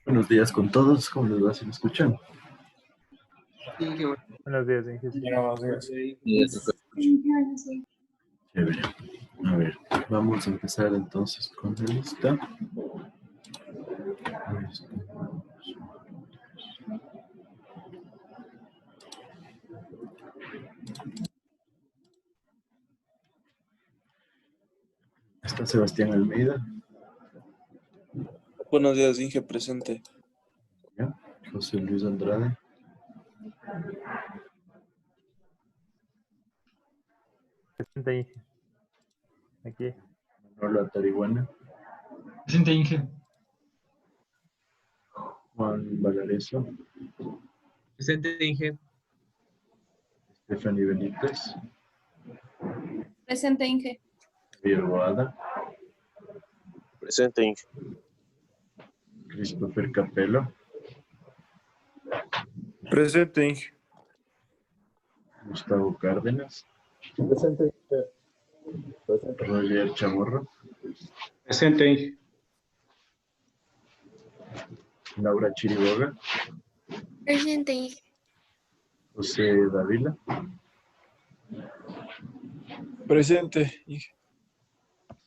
Buenos días con todos, ¿cómo les va? ¿Se me escuchan? Sí, qué bueno. Buenos días, Inge. Buenos días. Chévere. A ver, vamos a empezar entonces con la lista. Está Sebastián Almeida, Buenos días, Inge, presente. ¿ya? José Luis Andrade, Presente, Inge. Aquí. Manolo Atarihuana, Presente, Inge. Juan Valareso, Presente, Inge. Stephanie Benítez, Presente, Inge. Javier Boada, Presente, Inge. Christopher Capello, Presente, Inge. Gustavo Cárdenas, Presente, Inge. Roger Chamorro, Presente, Inge. Laura Chiriboga, Presente, Inge. José Davila, Presente, Inge.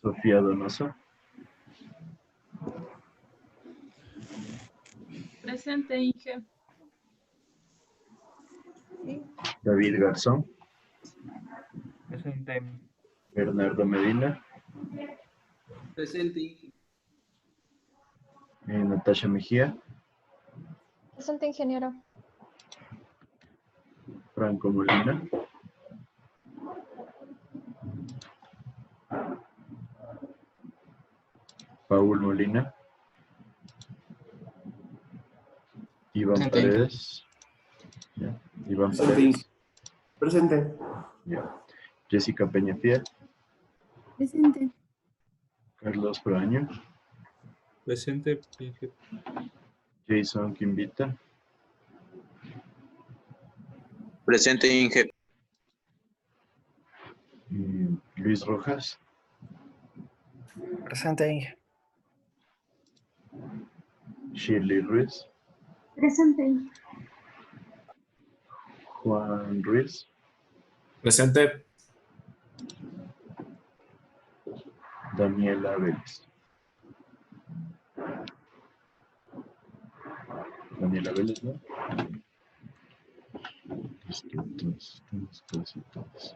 Sofía Donoso, Presente, Inge. David Garzón, Presente. Bernardo Medina, Presente, Inge. Natasha Mejía, Presente, ingeniero. Franco Molina, Paul Molina, Iván Presente. Paredes, ya, Iván Presente. Paredes, Presente. ya, Jessica Peñafiel, Presente. Carlos Proaño, Presente, Inge. Jason Quimbita, Presente, Inge. Luis Rojas, Presente, Inge. Shirley Ruiz, Presente, Inge. Juan Ruiz, Presente. Daniela Vélez. Daniela Vélez, ¿no? Listo, entonces, estamos casi todos.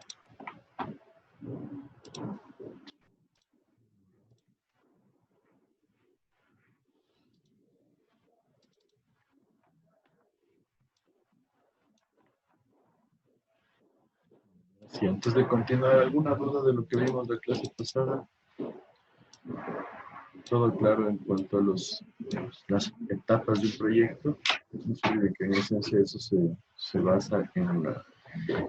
Sí, antes de continuar, ¿alguna duda de lo que vimos la clase pasada? Todo claro en cuanto a las etapas de un proyecto. No se olvide que en esencia eso se basa en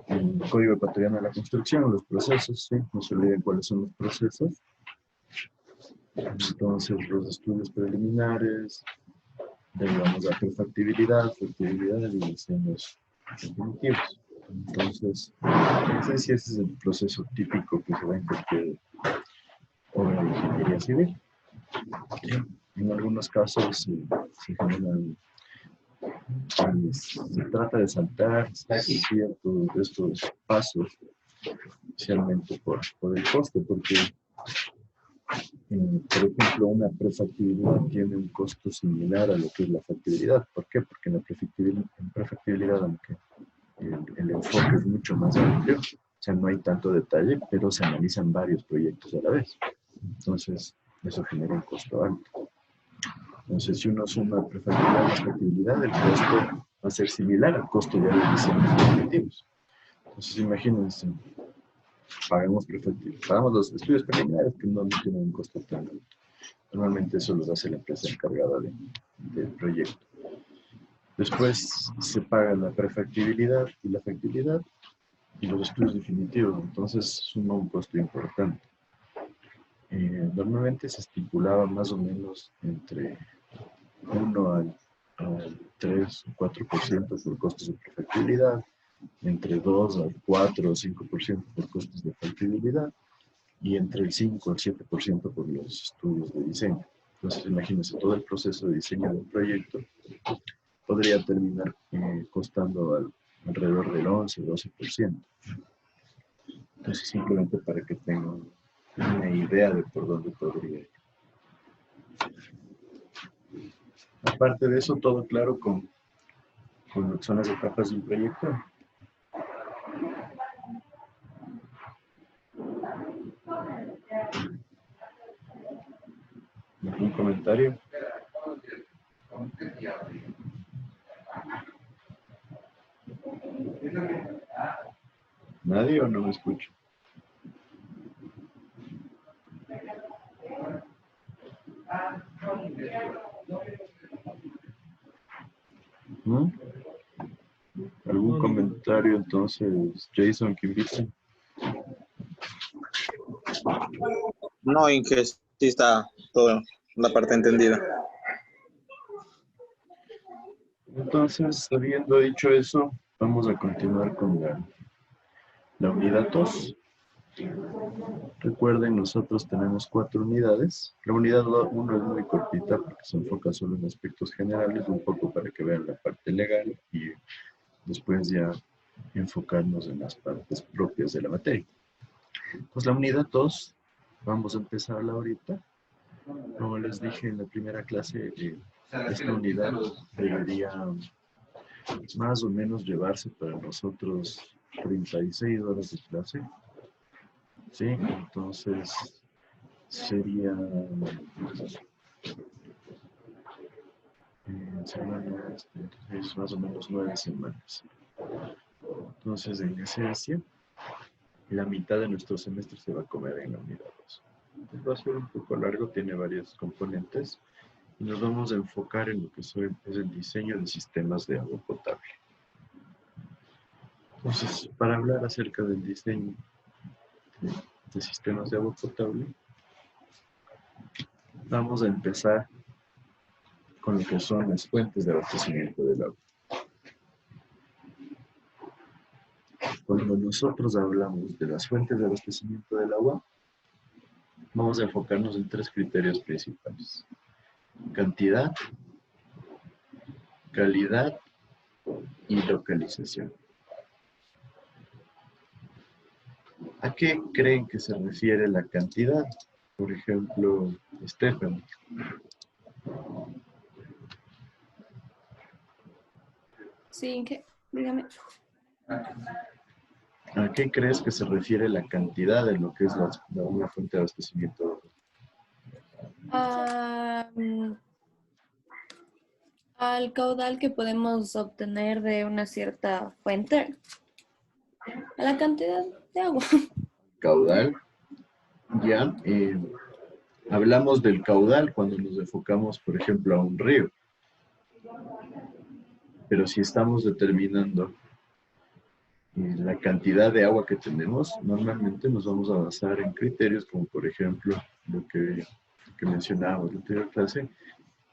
el Código Ecuatoriano de la Construcción, los procesos, ¿sí? No se olviden cuáles son los procesos. Entonces, los estudios preliminares, derivamos la prefactibilidad, factibilidad y diseños definitivos. Entonces, en esencia ese es el proceso típico que se da en cualquier obra de ingeniería civil. En algunos casos se generan, se trata de saltar ciertos de estos pasos, especialmente por el costo, porque, por ejemplo, una prefactibilidad tiene un costo similar a lo que es la factibilidad. ¿Por qué? Porque en prefactibilidad, aunque el enfoque es mucho más amplio, o sea, no hay tanto detalle, pero se analizan varios proyectos a la vez. Entonces, eso genera un costo alto. Entonces, si uno suma prefactibilidad más factibilidad, el costo va a ser similar al costo de los diseños definitivos. Entonces, imagínense, pagamos los estudios preliminares que no tienen un costo tan alto. Normalmente eso lo hace la empresa encargada del proyecto. Después se paga la prefactibilidad y la factibilidad y los estudios definitivos. Entonces, suma un costo importante. Normalmente se estipulaba más o menos entre 1 al 3 o 4% por costos de prefactibilidad, entre 2 al 4 o 5% por costos de factibilidad y entre el 5 al 7% por los estudios de diseño. Entonces, imagínense, todo el proceso de diseño de un proyecto podría terminar costando alrededor del 11-12%. Entonces, simplemente para que tengan una idea de por dónde podría ir. Aparte de eso, todo claro con lo que son las etapas de un proyecto. ¿Algún comentario? ¿Nadie o no me escucha? ¿Mm? ¿Algún comentario entonces, Jason, que invite? No, Inge, sí está toda la parte entendida. Entonces, habiendo dicho eso, vamos a continuar con la unidad 2. Recuerden, nosotros tenemos 4 unidades. La unidad 1 es muy cortita porque se enfoca solo en aspectos generales, un poco para que vean la parte legal y después ya enfocarnos en las partes propias de la materia. Pues la unidad 2, vamos a empezarla ahorita. Como les dije en la primera clase, esta unidad debería más o menos llevarse para nosotros 36 horas de clase. Sí, entonces sería semanas, es más o menos 9 semanas. Entonces, en esencia, la mitad de nuestro semestre se va a comer en la unidad 2. Va a ser un poco largo, tiene varios componentes y nos vamos a enfocar en lo que es el diseño de sistemas de agua potable. Entonces, para hablar acerca del diseño de sistemas de agua potable, vamos a empezar con lo que son las fuentes de abastecimiento del agua. Cuando nosotros hablamos de las fuentes de abastecimiento del agua, vamos a enfocarnos en 3 criterios principales: cantidad, calidad y localización. ¿A qué creen que se refiere la cantidad? Por ejemplo, Estefan. Sí, dígame. ¿A qué crees que se refiere la cantidad de lo que es una fuente de abastecimiento? Al caudal que podemos obtener de una cierta fuente, a la cantidad de agua. Caudal. Ya, hablamos del caudal cuando nos enfocamos, por ejemplo, a un río. Pero si estamos determinando la cantidad de agua que tenemos, normalmente nos vamos a basar en criterios como, por ejemplo, lo que mencionábamos en la anterior clase: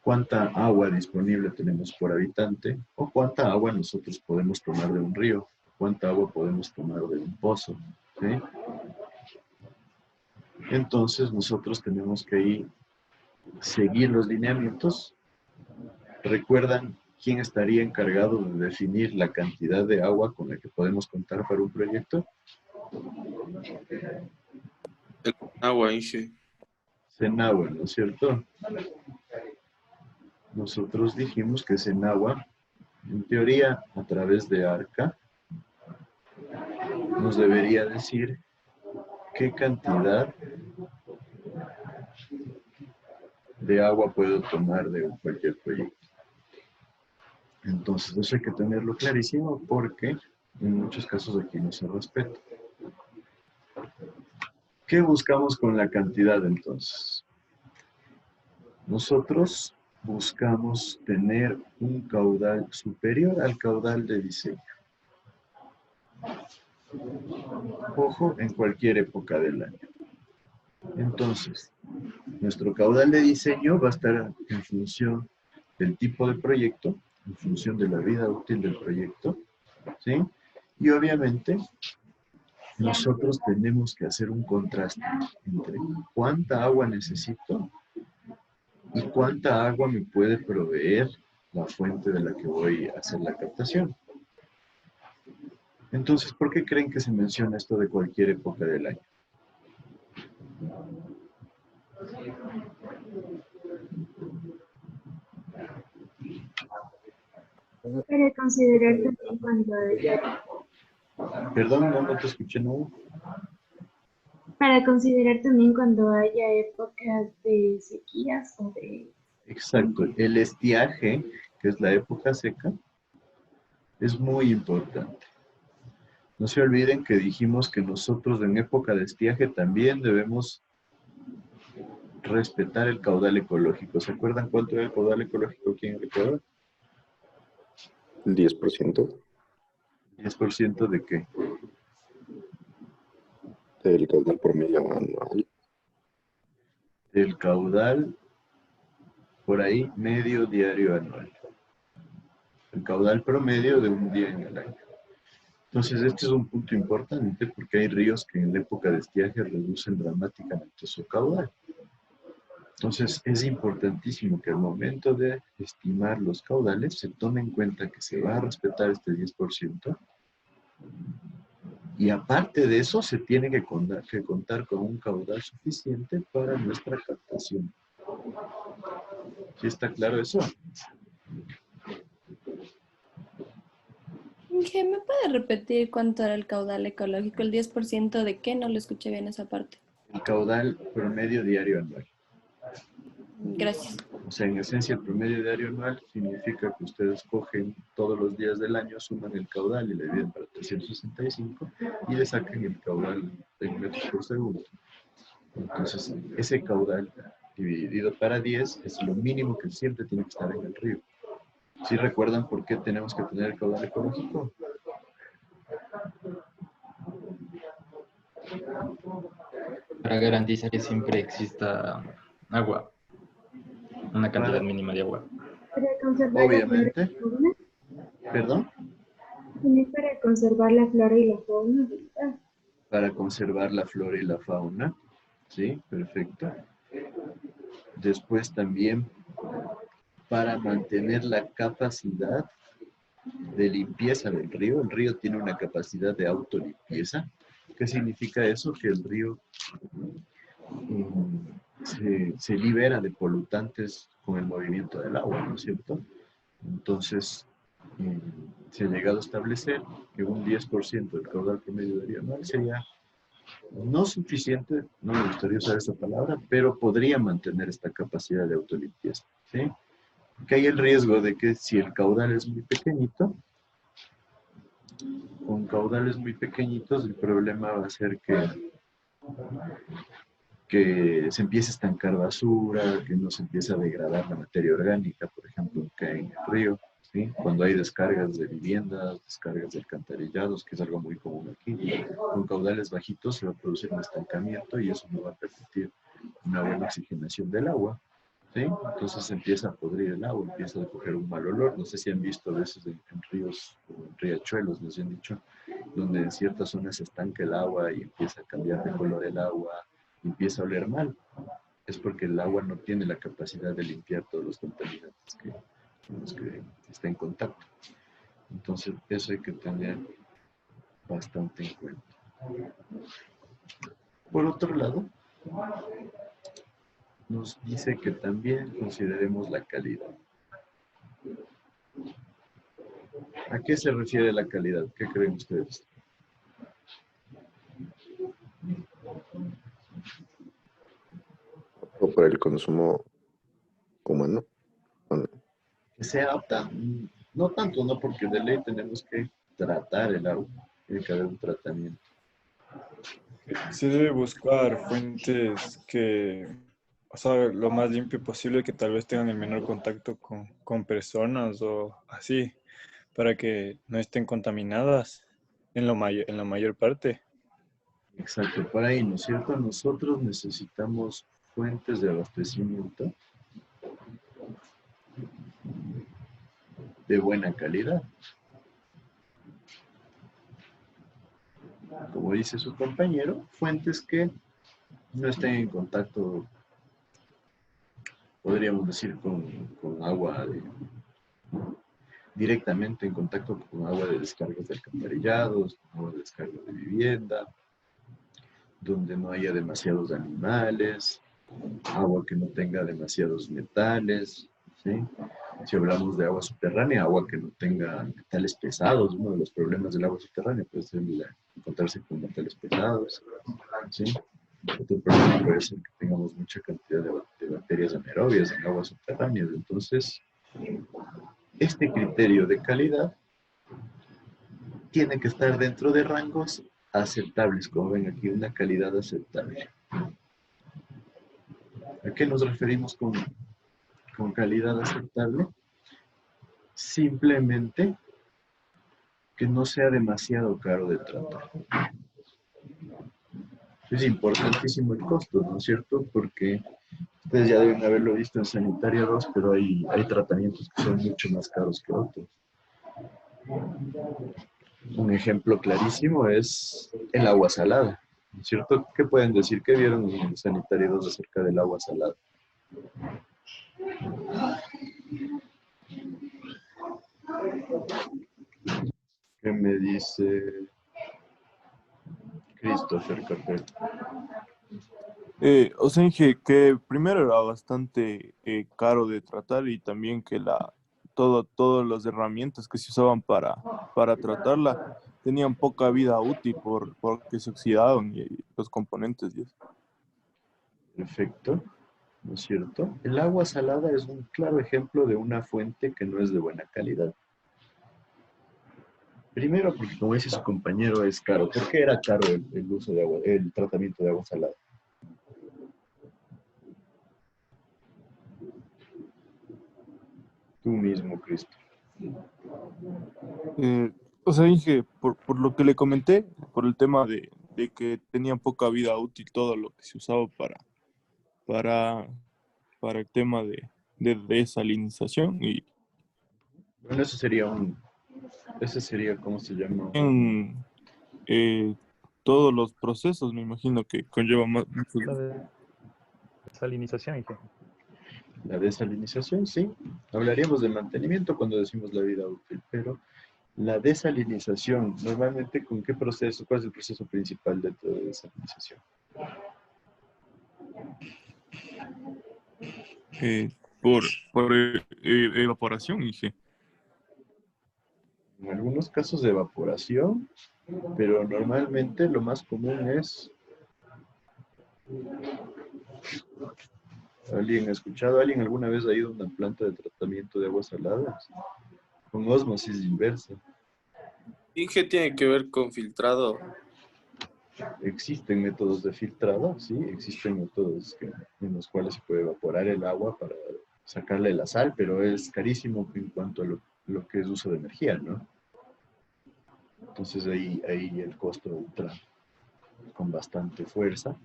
cuánta agua disponible tenemos por habitante, o cuánta agua nosotros podemos tomar de un río, cuánta agua podemos tomar de un pozo, ¿sí? Entonces nosotros tenemos que ir seguir los lineamientos. ¿Recuerdan quién estaría encargado de definir la cantidad de agua con la que podemos contar para un proyecto? Agua, Inge. Senagua, ¿no es cierto? Nosotros dijimos que Senagua, en teoría, a través de ARCA, nos debería decir qué cantidad de agua puedo tomar de cualquier proyecto. Entonces, eso hay que tenerlo clarísimo porque en muchos casos aquí no se respeta. ¿Qué buscamos con la cantidad entonces? Nosotros buscamos tener un caudal superior al caudal de diseño. Ojo, en cualquier época del año. Entonces, nuestro caudal de diseño va a estar en función del tipo de proyecto, en función de la vida útil del proyecto, ¿sí? Y obviamente, nosotros tenemos que hacer un contraste entre cuánta agua necesito ¿Y cuánta agua me puede proveer la fuente de la que voy a hacer la captación? Entonces, ¿por qué creen que se menciona esto de cualquier época del año? Para considerar también cuando haya, Perdón, no te escuché, no. para considerar también cuando haya épocas de sequías o de... Exacto, el estiaje, que es la época seca, es muy importante. No se olviden que dijimos que nosotros en época de estiaje también debemos respetar el caudal ecológico. ¿Se acuerdan cuánto era el caudal ecológico? ¿Quién recuerda? El 10% 10% de qué? del caudal promedio anual. El caudal, por ahí, medio diario anual. El caudal promedio de un día en el año. Entonces, este es un punto importante porque hay ríos que en la época de estiaje reducen dramáticamente su caudal. Entonces, es importantísimo que al momento de estimar los caudales se tome en cuenta que se va a respetar este 10%. Y aparte de eso, se tiene que contar con un caudal suficiente para nuestra captación. ¿Sí está claro eso? Inge, ¿me puede repetir cuánto era el caudal ecológico? ¿El 10% de qué? No lo escuché bien esa parte. El caudal promedio diario anual. Gracias. O sea, en esencia, el promedio diario anual significa que ustedes cogen todos los días del año, suman el caudal y le dividen para 365 y le sacan el caudal en metros por segundo. Entonces, ese caudal dividido para 10 es lo mínimo que siempre tiene que estar en el río. ¿Sí recuerdan por qué tenemos que tener el caudal ecológico? Para garantizar que siempre exista agua, una cantidad Para, mínima de agua. Para conservar la flora y obviamente, la fauna. perdón, También para conservar la flora y la fauna, ¿verdad? para conservar la flora y la fauna. Sí, perfecto. Después también para mantener la capacidad de limpieza del río. El río tiene una capacidad de autolimpieza. ¿Qué significa eso? Que el río se libera de polutantes con el movimiento del agua, ¿no es cierto? Entonces, se ha llegado a establecer que un 10% del caudal promedio anual sería no suficiente, no me gustaría usar esa palabra, pero podría mantener esta capacidad de autolimpieza, ¿sí? Porque hay el riesgo de que si el caudal es muy pequeñito, con caudales muy pequeñitos, el problema va a ser que se empiece a estancar basura, que no se empiece a degradar la materia orgánica, por ejemplo, que hay en el río, ¿sí? Cuando hay descargas de viviendas, descargas de alcantarillados, que es algo muy común aquí, con caudales bajitos se va a producir un estancamiento y eso no va a permitir una buena oxigenación del agua, ¿sí? Entonces se empieza a podrir el agua, empieza a coger un mal olor. No sé si han visto a veces en ríos o en riachuelos, les han dicho, donde en ciertas zonas se estanca el agua y empieza a cambiar de color el agua, empieza a oler mal. Es porque el agua no tiene la capacidad de limpiar todos los contaminantes con los que está en contacto. Entonces, eso hay que tener bastante en cuenta. Por otro lado, nos dice que también consideremos la calidad. ¿A qué se refiere la calidad? ¿Qué creen ustedes? O por el consumo humano. Bueno, Que sea apta, no tanto, no, porque de ley tenemos que tratar el agua, tiene que haber un tratamiento. Se debe buscar fuentes que, o sea, lo más limpio posible, que tal vez tengan el menor contacto con personas o así, para que no estén contaminadas en la mayor parte. Exacto, para ahí, ¿no es cierto? Nosotros necesitamos fuentes de abastecimiento de buena calidad. Como dice su compañero, fuentes que no estén en contacto podríamos decir con agua directamente en contacto con agua de descargas de alcantarillados, con agua de descarga de vivienda, donde no haya demasiados animales, agua que no tenga demasiados metales, ¿sí? Si hablamos de agua subterránea, agua que no tenga metales pesados, uno de los problemas del agua subterránea puede ser encontrarse con metales pesados, ¿sí? Otro problema puede ser que tengamos mucha cantidad de bacterias anaerobias en aguas subterráneas. Entonces, este criterio de calidad tiene que estar dentro de rangos aceptables, como ven aquí, una calidad aceptable. ¿A qué nos referimos con calidad aceptable? Simplemente que no sea demasiado caro de tratar. Es importantísimo el costo, ¿no es cierto? Porque ustedes ya deben haberlo visto en Sanitaria 2, pero hay tratamientos que son mucho más caros que otros. Un ejemplo clarísimo es el agua salada, ¿no es cierto? ¿Qué pueden decir? ¿Qué vieron en Sanitaria 2 acerca del agua salada? ¿Qué me dice Christopher Carpel? O sea, dije que primero era bastante caro de tratar y también que todas las herramientas que se usaban para tratarla tenían poca vida útil porque se oxidaban y los componentes y eso. Perfecto, ¿no es cierto? El agua salada es un claro ejemplo de una fuente que no es de buena calidad. Primero porque, como dice su compañero, es caro. ¿Por qué era caro el uso de agua, el tratamiento de agua salada? Tú mismo, Cristo. O sea, dije, por lo que le comenté, por el tema de que tenía poca vida útil todo lo que se usaba para el tema de desalinización y Bueno, ese sería, ¿cómo se llama? en todos los procesos, me imagino que conlleva más. La desalinización, dije. La desalinización, sí. Hablaríamos de mantenimiento cuando decimos la vida útil, pero la desalinización, normalmente, ¿con qué proceso? ¿Cuál es el proceso principal de toda desalinización? Por evaporación, dije. En algunos casos de evaporación, pero normalmente lo más común es... ¿Alguien ha escuchado? ¿Alguien alguna vez ha ido a una planta de tratamiento de aguas saladas? Con ósmosis inversa. ¿Qué tiene que ver con filtrado? Existen métodos de filtrado, sí, existen métodos en los cuales se puede evaporar el agua para sacarle la sal, pero es carísimo en cuanto a lo que es uso de energía, ¿no? Entonces ahí el costo entra con bastante fuerza.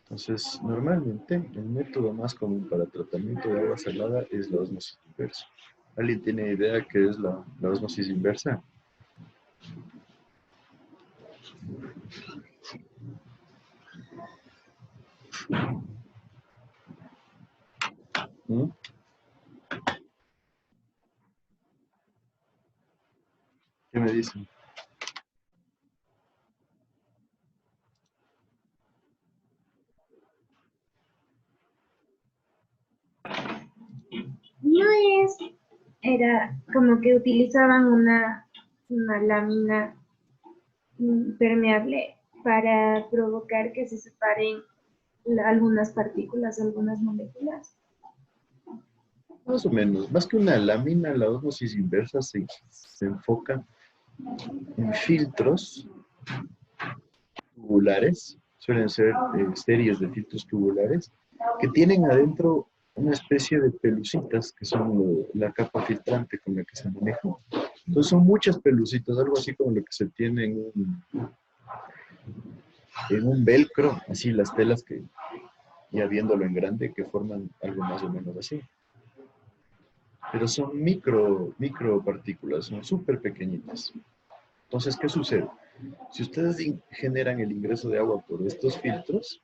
Entonces, normalmente el método más común para tratamiento de agua salada es la ósmosis inversa. ¿Alguien tiene idea qué es la ósmosis inversa? ¿Mm? ¿Qué me dicen? Era como que utilizaban una lámina permeable para provocar que se separen algunas partículas, algunas moléculas. Más o menos. Más que una lámina, la ósmosis inversa se enfoca en filtros tubulares. Suelen ser series de filtros tubulares que tienen adentro una especie de pelucitas que son la capa filtrante con la que se maneja. Entonces son muchas pelucitas, algo así como lo que se tiene en un velcro, así las telas que, ya viéndolo en grande, que forman algo más o menos así. Pero son micropartículas, son súper pequeñitas. Entonces, ¿qué sucede? Si ustedes generan el ingreso de agua por estos filtros,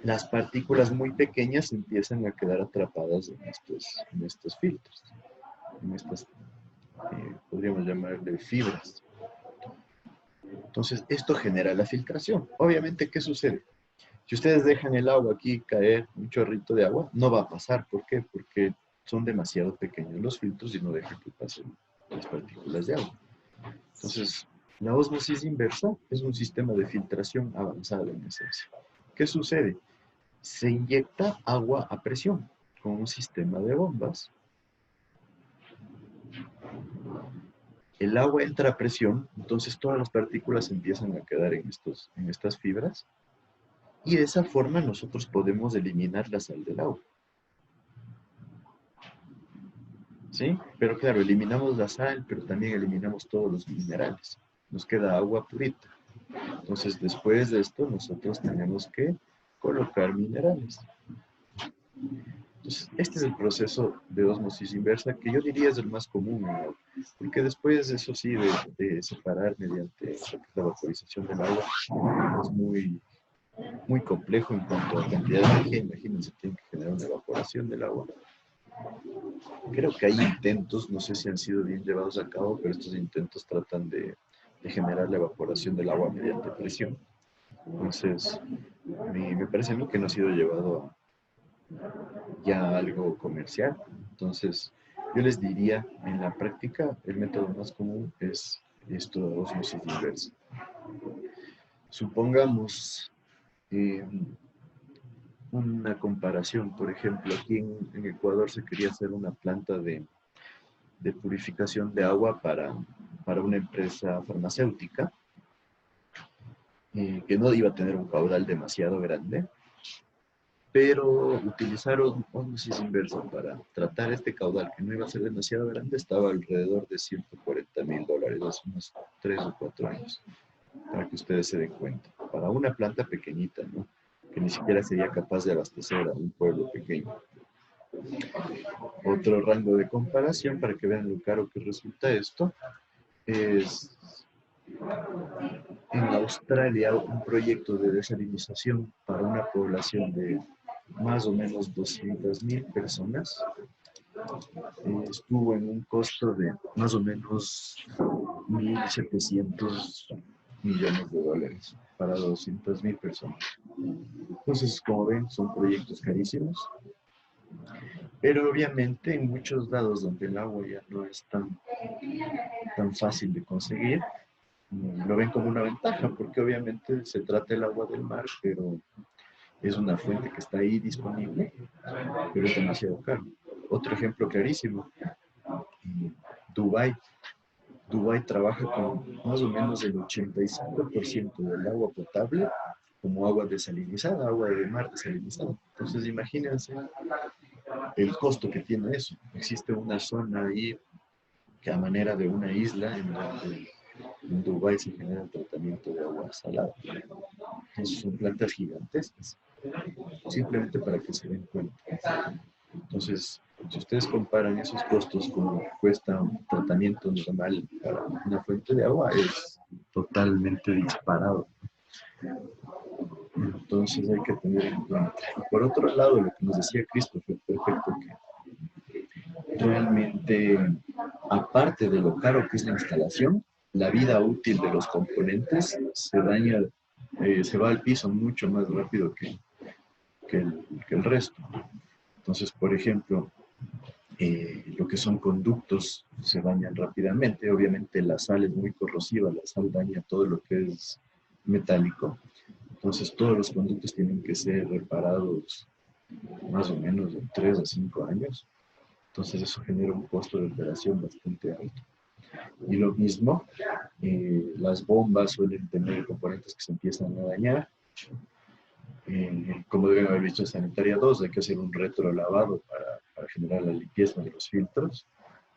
las partículas muy pequeñas empiezan a quedar atrapadas en estos filtros, en estas, podríamos llamarle fibras. Entonces, esto genera la filtración. Obviamente, ¿qué sucede? Si ustedes dejan el agua aquí caer, un chorrito de agua, no va a pasar. ¿Por qué? Porque son demasiado pequeños los filtros y no dejan que pasen las partículas de agua. Entonces, la ósmosis inversa es un sistema de filtración avanzado en esencia. ¿Qué sucede? Se inyecta agua a presión con un sistema de bombas. El agua entra a presión, entonces todas las partículas empiezan a quedar en estas fibras. Y de esa forma nosotros podemos eliminar la sal del agua. ¿Sí? Pero claro, eliminamos la sal, pero también eliminamos todos los minerales. Nos queda agua purita. Entonces, después de esto, nosotros tenemos que colocar minerales. Entonces, este es el proceso de ósmosis inversa, que yo diría es el más común, ¿no? Porque después, eso sí, de separar mediante la vaporización del agua, es muy complejo en cuanto a cantidad de energía. Imagínense, tienen que generar una evaporación del agua. Creo que hay intentos, no sé si han sido bien llevados a cabo, pero estos intentos tratan de generar la evaporación del agua mediante presión. Entonces, me parece a mí que no ha sido llevado ya a algo comercial. Entonces, yo les diría, en la práctica, el método más común es esto de ósmosis inversa. Supongamos una comparación, por ejemplo, aquí en Ecuador se quería hacer una planta de purificación de agua para una empresa farmacéutica que no iba a tener un caudal demasiado grande, pero utilizaron ósmosis inversa para tratar este caudal que no iba a ser demasiado grande. Estaba alrededor de $140,000 hace unos 3 o 4 años, para que ustedes se den cuenta. Para una planta pequeñita, ¿no? Que ni siquiera sería capaz de abastecer a un pueblo pequeño. Otro rango de comparación, para que vean lo caro que resulta esto, es en Australia un proyecto de desalinización para una población de más o menos 200,000 personas. Estuvo en un costo de más o menos $1,700 millones para 200,000 personas. Entonces, como ven, son proyectos carísimos. Pero obviamente en muchos lados donde el agua ya no es tan fácil de conseguir, lo ven como una ventaja, porque obviamente se trata el agua del mar, pero es una fuente que está ahí disponible, pero es demasiado caro. Otro ejemplo clarísimo, Dubái. Dubái trabaja con más o menos el 85% del agua potable como agua desalinizada, agua de mar desalinizada. Entonces imagínense el costo que tiene eso. Existe una zona ahí que a manera de una isla en donde en Dubái se genera el tratamiento de agua salada. Entonces son plantas gigantescas, simplemente para que se den cuenta. Entonces, si ustedes comparan esos costos con lo que cuesta un tratamiento normal para una fuente de agua, es totalmente disparado. Entonces hay que tener en cuenta. Y por otro lado, lo que nos decía Christopher, perfecto, que realmente, aparte de lo caro que es la instalación, la vida útil de los componentes se daña, se va al piso mucho más rápido que el resto. Entonces, por ejemplo, lo que son conductos se dañan rápidamente. Obviamente la sal es muy corrosiva, la sal daña todo lo que es metálico. Entonces todos los conductos tienen que ser reparados más o menos en 3 a 5 años. Entonces eso genera un costo de operación bastante alto. Y lo mismo, las bombas suelen tener componentes que se empiezan a dañar. Como deben haber visto en Sanitaria 2, hay que hacer un retrolavado para generar la limpieza de los filtros.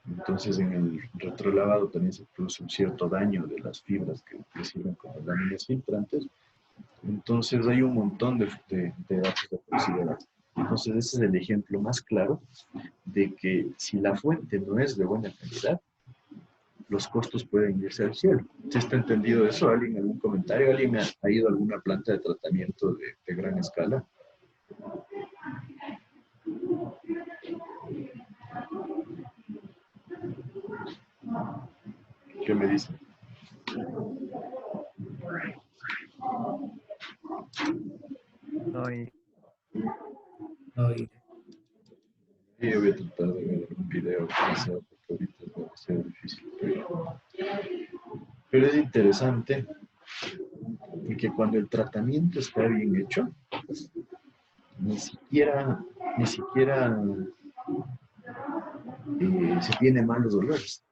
Entonces en el retrolavado también se produce un cierto daño de las fibras que sirven como láminas filtrantes. Entonces hay un montón de datos de considerar. Entonces ese es el ejemplo más claro de que si la fuente no es de buena calidad, los costos pueden irse al cielo. ¿Se está entendido eso? ¿Alguien algún comentario? ¿Alguien ha ido a alguna planta de tratamiento de gran escala? ¿Qué me dicen? No, y Sí, yo voy a tratar de ver un video quizá, porque ahorita va a ser difícil. Pero es interesante porque cuando el tratamiento está bien hecho, ni siquiera se tiene malos dolores.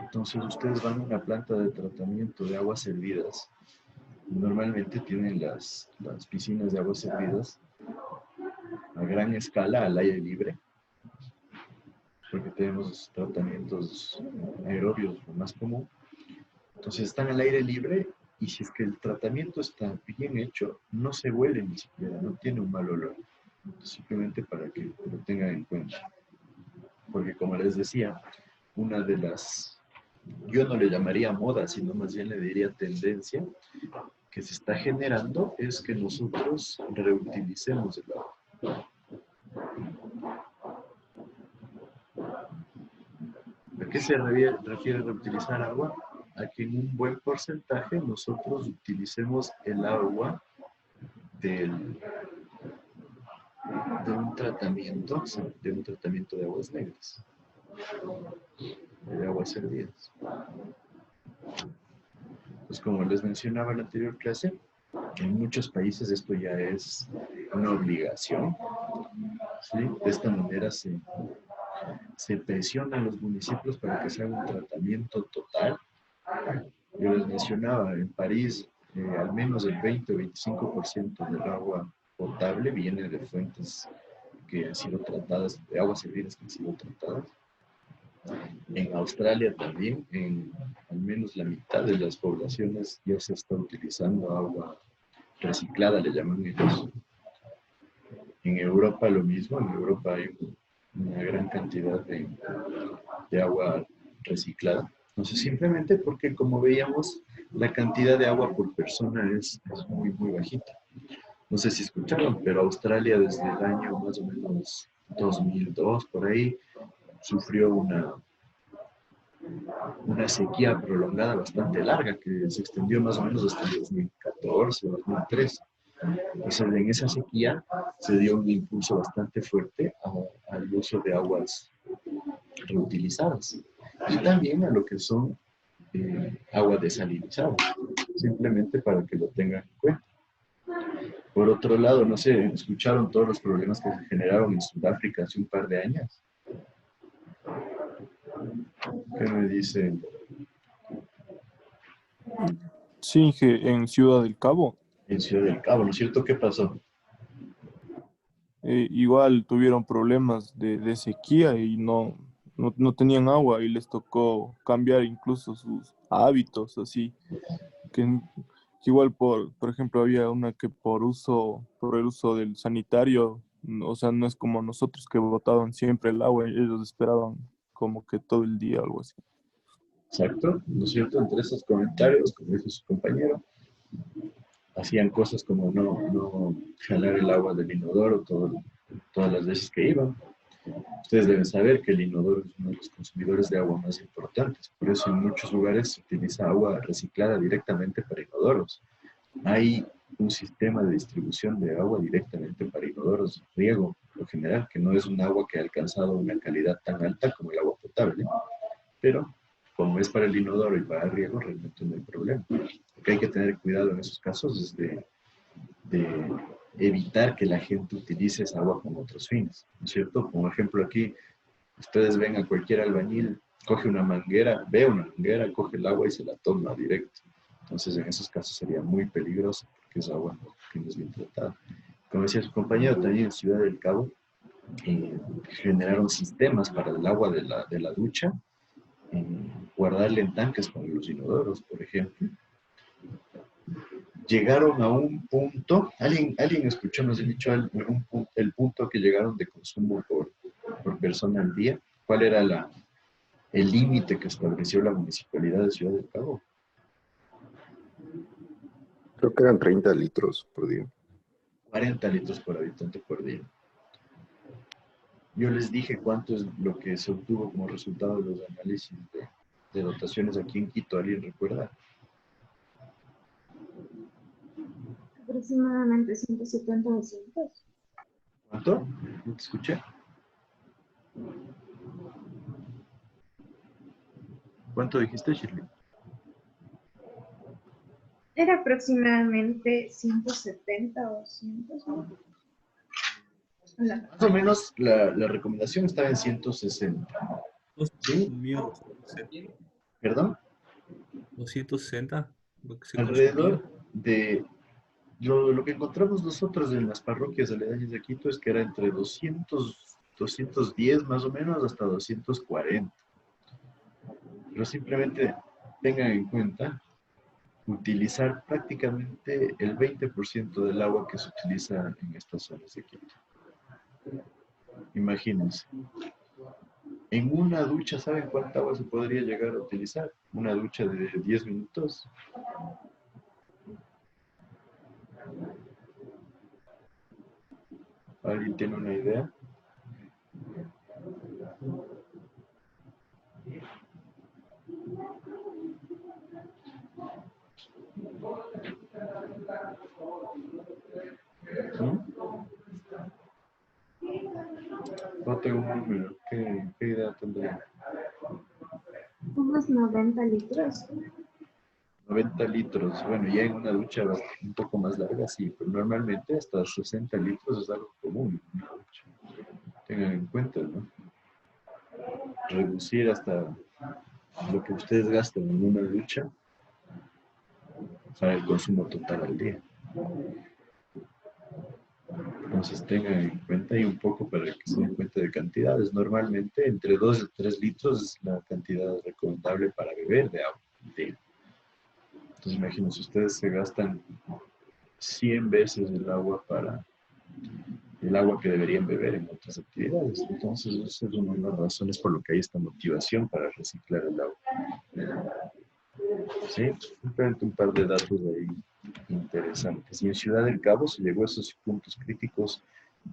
Entonces ustedes van a una planta de tratamiento de aguas servidas. Normalmente tienen las piscinas de aguas servidas a gran escala al aire libre, porque tenemos tratamientos aerobios, lo más común. Entonces están al aire libre y si es que el tratamiento está bien hecho, no se huele ni siquiera, no tiene un mal olor. Simplemente para que lo tengan en cuenta. Porque como les decía, una de las, yo no le llamaría moda, sino más bien le diría tendencia, que se está generando es que nosotros reutilicemos el agua. ¿A qué se refiere reutilizar agua? A que en un buen porcentaje nosotros utilicemos el agua de un tratamiento de aguas negras, de aguas servidas. Pues como les mencionaba en la anterior clase, en muchos países esto ya es una obligación, ¿sí? De esta manera se presiona a los municipios para que se haga un tratamiento total. Yo les mencionaba, en París al menos el 20 o 25% del agua potable viene de fuentes que han sido tratadas, de aguas servidas que han sido tratadas. En Australia también, en al menos la mitad de las poblaciones ya se está utilizando agua reciclada, le llaman ellos. En Europa lo mismo, en Europa hay una gran cantidad de agua reciclada. Entonces, simplemente porque, como veíamos, la cantidad de agua por persona es muy, muy bajita. No sé si escucharon, pero Australia desde el año más o menos 2002, por ahí, sufrió una sequía prolongada bastante larga que se extendió más o menos hasta el 2014 o 2013. Entonces, en esa sequía se dio un impulso bastante fuerte al uso de aguas reutilizadas y también a lo que son agua desalinizada, simplemente para que lo tengan en cuenta. Por otro lado, no sé, ¿escucharon todos los problemas que se generaron en Sudáfrica hace un par de años? ¿Qué me dicen? Sí, en Ciudad del Cabo. En Ciudad del Cabo, ¿no es cierto? ¿Qué pasó? Igual tuvieron problemas de sequía y no tenían agua y les tocó cambiar incluso sus hábitos, así que igual por ejemplo había una que por el uso del sanitario, o sea, no es como nosotros que botaban siempre el agua, ellos esperaban como que todo el día, algo así. Exacto, ¿no es cierto? Entre esos comentarios, como dijo su compañero, hacían cosas como no jalar el agua del inodoro todas las veces que iban. Ustedes deben saber que el inodoro es uno de los consumidores de agua más importantes, por eso en muchos lugares se utiliza agua reciclada directamente para inodoros. Hay un sistema de distribución de agua directamente para inodoros, riego, por general, que no es un agua que ha alcanzado una calidad tan alta como el agua potable, pero como es para el inodoro y para el riego, realmente no hay problema. Lo que hay que tener cuidado en esos casos es de evitar que la gente utilice esa agua con otros fines, ¿no es cierto? Como ejemplo aquí, ustedes ven a cualquier albañil, coge una manguera, ve una manguera, coge el agua y se la toma directo. Entonces, en esos casos sería muy peligroso porque esa agua no es bien tratada. Como decía su compañero, también en Ciudad del Cabo generaron sistemas para el agua de la ducha, guardarle en tanques con los inodoros, por ejemplo. Llegaron a un punto, alguien escuchó, nos ha dicho el punto que llegaron de consumo por persona al día. ¿Cuál era el límite que estableció la Municipalidad de Ciudad del Cabo? Creo que eran 30 litros por día. 40 litros por habitante por día. Yo les dije cuánto es lo que se obtuvo como resultado de los análisis de dotaciones aquí en Quito. ¿Alguien recuerda? Aproximadamente 170 200. ¿Cuánto? No te escuché. ¿Cuánto dijiste, Shirley? Era aproximadamente 170 o 200, ¿no? Más o menos la recomendación estaba en 160. ¿Sí? ¿Perdón? 260, lo que se Alrededor consumía. de lo que encontramos nosotros en las parroquias aledañas de Quito es que era entre 200, 210 más o menos hasta 240. Pero simplemente tengan en cuenta utilizar prácticamente el 20% del agua que se utiliza en estas zonas de Quito. Imagínense. En una ducha, ¿saben cuánta agua se podría llegar a utilizar? Una ducha de 10 minutos. ¿Alguien tiene una idea? No tengo un número. ¿Qué idea tendría? Unos 90 litros. 90 litros. Bueno, ya en una ducha un poco más larga, sí, pero normalmente hasta 60 litros es algo común en una ducha. Tengan en cuenta, ¿no? Reducir hasta lo que ustedes gastan en una ducha para el consumo total al día. Entonces tengan en cuenta y un poco para que se den cuenta de cantidades. Normalmente entre 2 y 3 litros es la cantidad recomendable para beber de agua al día. Entonces imagínense, ustedes se gastan 100 veces el agua para el agua que deberían beber en otras actividades. Entonces esa es una de las razones por lo que hay esta motivación para reciclar el agua. Sí, simplemente un par de datos ahí interesantes. Y en Ciudad del Cabo se llegó a esos puntos críticos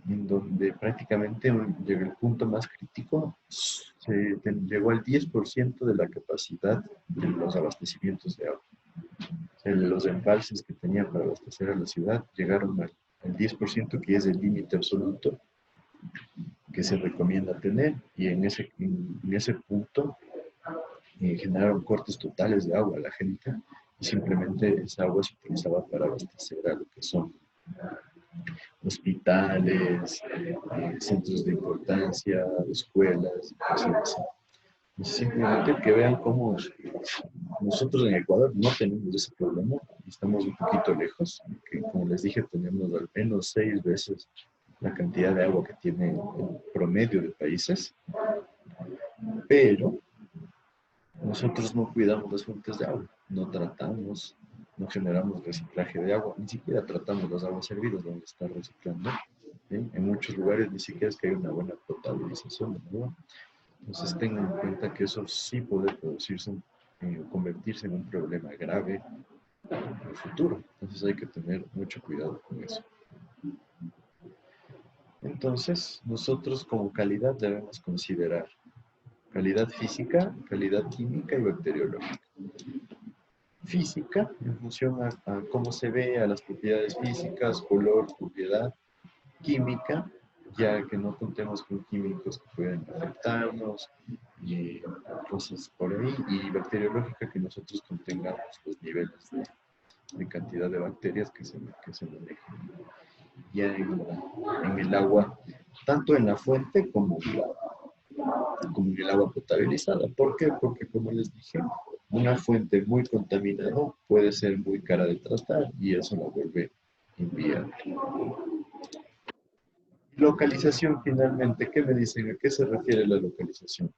en donde prácticamente llegó el punto más crítico, llegó al 10% de la capacidad de los abastecimientos de agua. O sea, los embalses que tenían para abastecer a la ciudad llegaron al 10%, que es el límite absoluto que se recomienda tener, y en ese punto generaron cortes totales de agua a la gente, y simplemente esa agua se utilizaba para abastecer a lo que son hospitales, centros de importancia, escuelas, cosas así. Simplemente que vean cómo nosotros en Ecuador no tenemos ese problema, estamos un poquito lejos, que como les dije tenemos al menos 6 veces la cantidad de agua que tiene el promedio de países, pero nosotros no cuidamos las fuentes de agua, no tratamos, no generamos reciclaje de agua, ni siquiera tratamos las aguas servidas donde está reciclando. ¿Sí? En muchos lugares ni siquiera es que hay una buena potabilización del agua. Entonces tengan en cuenta que eso sí puede producirse, convertirse en un problema grave en el futuro. Entonces hay que tener mucho cuidado con eso. Entonces nosotros como calidad debemos considerar calidad física, calidad química y bacteriológica. Física, en función a cómo se ve, a las propiedades físicas, color, propiedad. Química, ya que no contemos con químicos que pueden afectarnos y cosas por ahí. Y bacteriológica, que nosotros contengamos los niveles de cantidad de bacterias que se manejan ya en el agua, tanto en la fuente como en el agua potabilizada. ¿Por qué? Porque como les dije, una fuente muy contaminada puede ser muy cara de tratar y eso la vuelve inviable. Localización, finalmente, ¿qué me dicen? ¿A qué se refiere la localización?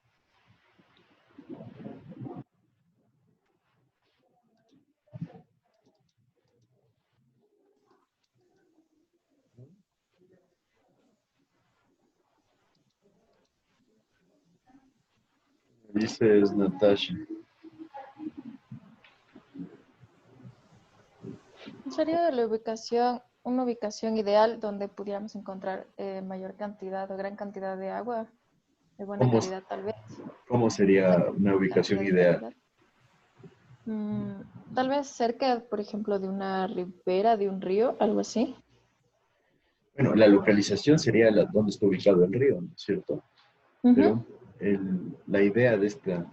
Dices Natasha. Sería de la ubicación una ubicación ideal donde pudiéramos encontrar mayor cantidad o gran cantidad de agua de buena ¿Cómo, calidad tal vez. cómo sería una ubicación Cantidad y ideal? calidad. Tal vez cerca, por ejemplo, de una ribera, de un río, algo así. Bueno, la localización sería donde está ubicado el río, ¿no es cierto? Pero la idea de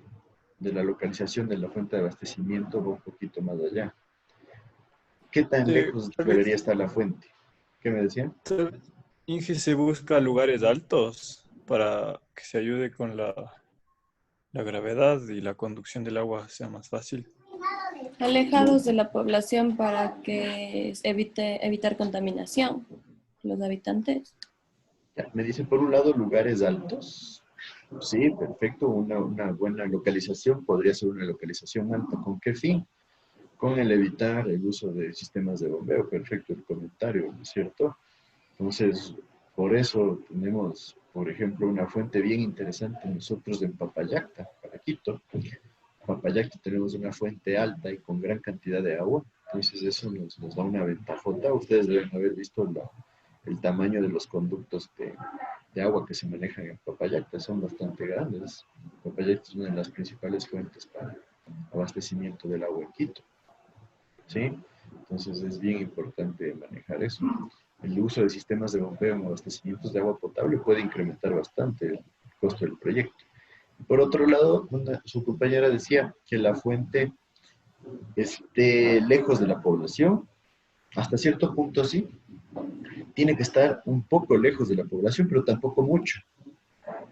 la localización de la fuente de abastecimiento va un poquito más allá. ¿Qué tan Sí, lejos tal debería vez, estar la fuente? ¿Qué me decían? tal vez Inge se busca lugares altos para que se ayude con la gravedad y la conducción del agua sea más fácil. Alejados de la población para que evitar contaminación, los habitantes. Ya, me dice, por un lado, lugares altos. Sí, perfecto. Una buena localización podría ser una localización alta. ¿Con qué fin? Con el evitar el uso de sistemas de bombeo. Perfecto el comentario, ¿no es cierto? Entonces, por eso tenemos, por ejemplo, una fuente bien interesante nosotros en Papayacta, para Quito. En Papayacta tenemos una fuente alta y con gran cantidad de agua. Entonces, eso nos da una ventajota. Ustedes deben haber visto el tamaño de los conductos de agua que se manejan en Papayacta. Son bastante grandes. Papayacta es una de las principales fuentes para abastecimiento del agua en Quito. ¿Sí? Entonces es bien importante manejar eso. El uso de sistemas de bombeo en abastecimientos de agua potable puede incrementar bastante el costo del proyecto. Por otro lado, su compañera decía que la fuente esté lejos de la población. Hasta cierto punto sí. Tiene que estar un poco lejos de la población, pero tampoco mucho.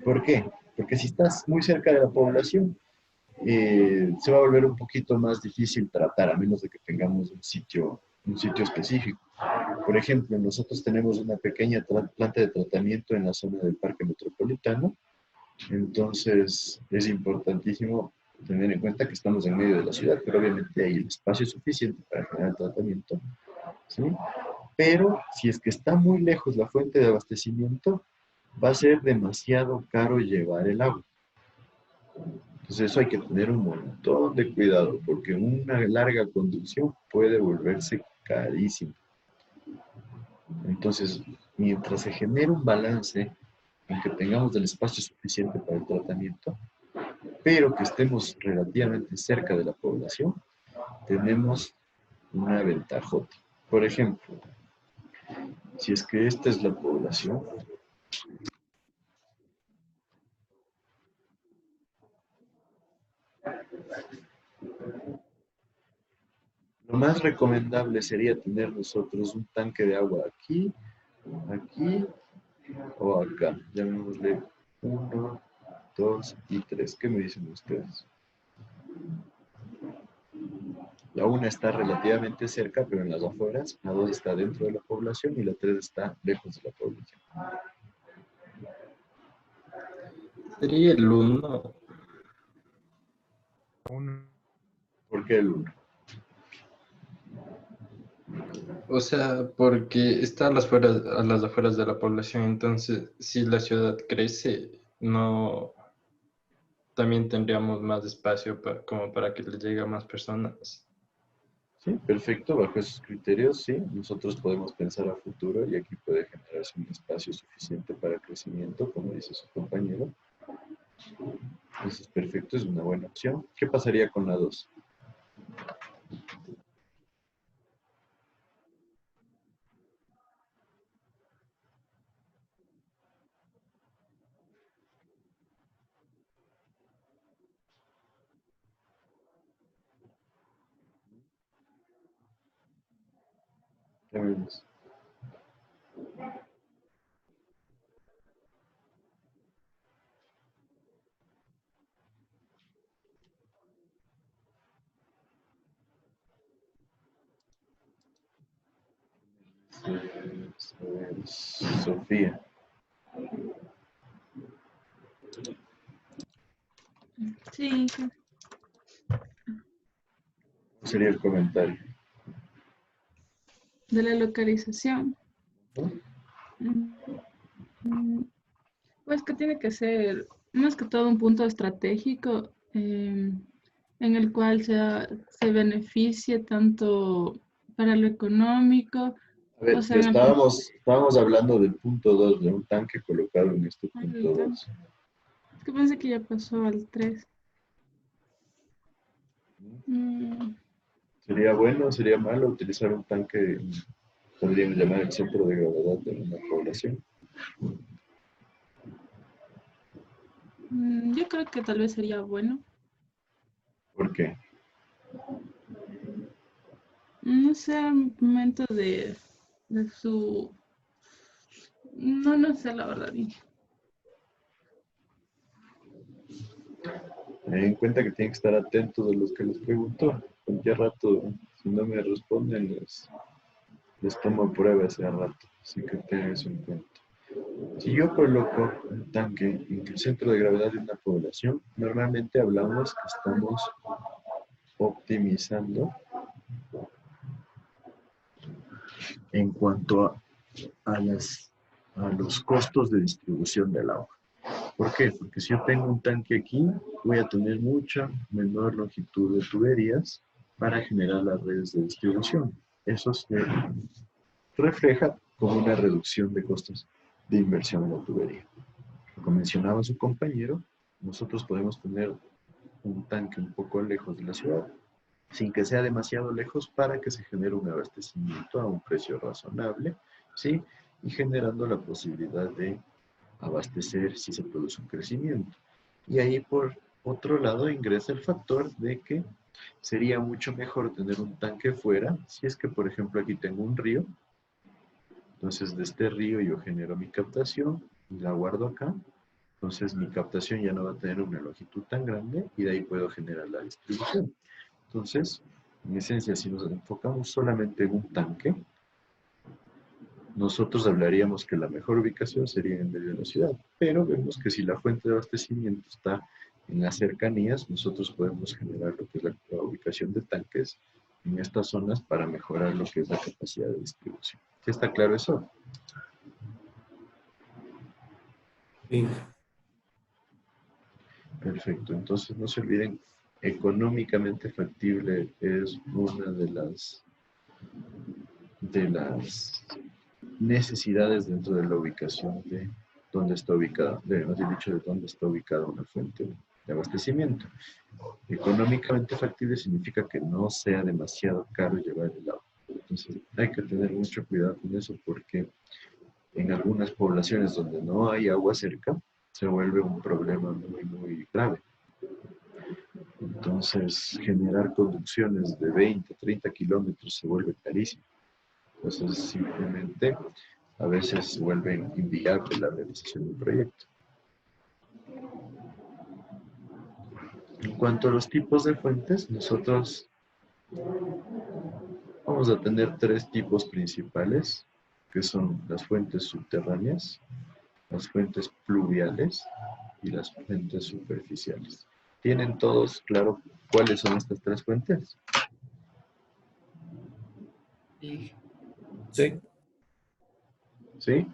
¿Por qué? Porque si estás muy cerca de la población, se va a volver un poquito más difícil tratar, a menos de que tengamos un sitio específico. Por ejemplo, nosotros tenemos una pequeña planta de tratamiento en la zona del Parque Metropolitano, entonces es importantísimo tener en cuenta que estamos en medio de la ciudad, pero obviamente hay el espacio suficiente para generar el tratamiento, ¿sí? Pero si es que está muy lejos la fuente de abastecimiento, va a ser demasiado caro llevar el agua. Entonces eso hay que tener un montón de cuidado, porque una larga conducción puede volverse carísimo. Entonces, mientras se genere un balance en que tengamos el espacio suficiente para el tratamiento, pero que estemos relativamente cerca de la población, tenemos una ventajota. Por ejemplo, si es que esta es la población, lo más recomendable sería tener nosotros un tanque de agua aquí, aquí o acá. Llamémosle 1, 2 y 3. ¿Qué me dicen ustedes? La 1 está relativamente cerca, pero en las afueras. La 2 está dentro de la población y la 3 está lejos de la población. Sería el 1. ¿Por qué el 1? O sea, porque está a las afueras de la población, entonces si la ciudad crece, no, también tendríamos más espacio como para que le llegue a más personas. Sí, perfecto. Bajo esos criterios, sí. Nosotros podemos pensar a futuro y aquí puede generarse un espacio suficiente para el crecimiento, como dice su compañero. Entonces, perfecto, es una buena opción. ¿Qué pasaría con la 2? ¿Qué me dices? Sofía. Sí, ¿Cuál sería el comentario? de la localización. Pues que tiene que ser más que todo un punto estratégico en el cual se beneficie tanto para lo económico A ver, O sea, estábamos hablando del punto 2, de un tanque colocado en este el punto 2. es que pensé que ya pasó al 3. ¿Sería bueno, sería malo utilizar un tanque, podríamos llamar el centro de gravedad de una población? Yo creo que tal vez sería bueno. ¿Por qué? No sé, al momento de su... No sé la verdad. Ten en cuenta que tienen que estar atentos a los que les pregunto. Cualquier rato, si no me responden, les tomo prueba ese rato. Así que tengan eso en cuenta. Si yo coloco un tanque en el centro de gravedad de una población, normalmente hablamos que estamos optimizando en cuanto a los costos de distribución del agua. ¿Por qué? Porque si yo tengo un tanque aquí, voy a tener mucha menor longitud de tuberías para generar las redes de distribución. Eso se refleja como una reducción de costos de inversión en la tubería. Como mencionaba su compañero, nosotros podemos tener un tanque un poco lejos de la ciudad, sin que sea demasiado lejos para que se genere un abastecimiento a un precio razonable, ¿sí? Y generando la posibilidad de abastecer si se produce un crecimiento. Y ahí, por otro lado, ingresa el factor de que sería mucho mejor tener un tanque fuera, si es que, por ejemplo, aquí tengo un río, entonces de este río yo genero mi captación, la guardo acá, entonces mi captación ya no va a tener una longitud tan grande y de ahí puedo generar la distribución. Entonces, en esencia, si nos enfocamos solamente en un tanque, nosotros hablaríamos que la mejor ubicación sería en medio de la ciudad, pero vemos que si la fuente de abastecimiento está en las cercanías, nosotros podemos generar lo que es la ubicación de tanques en estas zonas para mejorar lo que es la capacidad de distribución. ¿Sí está claro eso? Sí. Perfecto, entonces no se olviden, económicamente factible es una de las necesidades dentro de la ubicación de dónde está ubicada, más bien dicho, de dónde está ubicada una fuente de abastecimiento. Económicamente factible significa que no sea demasiado caro llevar el agua. Entonces hay que tener mucho cuidado con eso porque en algunas poblaciones donde no hay agua cerca, se vuelve un problema muy, muy grave. Entonces, generar conducciones de 20, 30 kilómetros se vuelve carísimo. Entonces, simplemente, a veces se vuelve inviable la realización del proyecto. En cuanto a los tipos de fuentes, nosotros vamos a tener tres tipos principales, que son las fuentes subterráneas, las fuentes pluviales y las fuentes superficiales. ¿Tienen todos claro cuáles son estas tres fuentes? Sí. ¿Sí?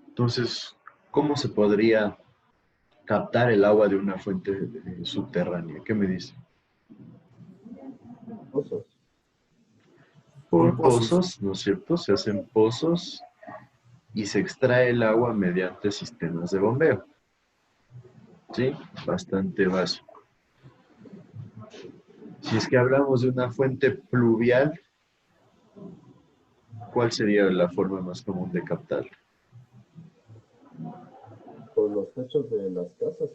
Entonces, ¿cómo se podría captar el agua de una fuente subterránea? ¿Qué me dice? Pozos. Por pozos, ¿no es cierto? Se hacen pozos y se extrae el agua mediante sistemas de bombeo. ¿Sí? Bastante básico. Si es que hablamos de una fuente pluvial, ¿cuál sería la forma más común de captarla? Por los techos de las casas.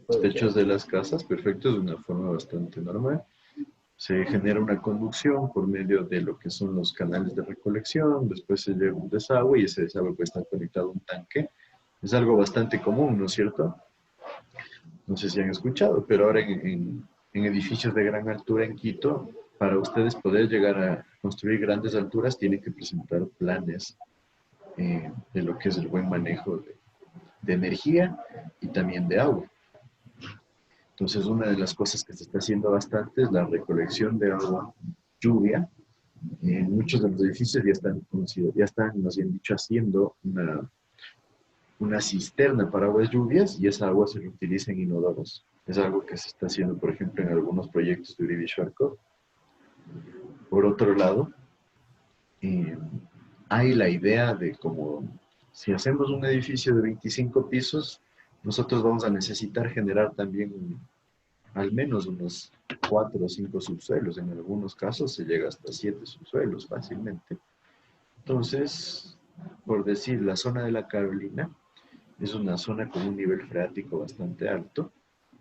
Los techos de las casas, perfecto, es una forma bastante normal. Se genera una conducción por medio de lo que son los canales de recolección, después se lleva un desagüe y ese desagüe puede estar conectado a un tanque. Es algo bastante común, ¿no es cierto? No sé si han escuchado, pero ahora en edificios de gran altura en Quito, para ustedes poder llegar a construir grandes alturas, tienen que presentar planes de lo que es el buen manejo de energía y también de agua. Entonces, una de las cosas que se está haciendo bastante es la recolección de agua lluvia. En muchos de los edificios ya están, nos han dicho, haciendo una cisterna para aguas lluvias y esa agua se reutiliza en inodoros. Es algo que se está haciendo, por ejemplo, en algunos proyectos de Uribe Sharkov. por otro lado, hay la idea de como si hacemos un edificio de 25 pisos, nosotros vamos a necesitar generar también al menos unos 4 o 5 subsuelos. En algunos casos se llega hasta 7 subsuelos fácilmente. Entonces, por decir, la zona de la Carolina es una zona con un nivel freático bastante alto.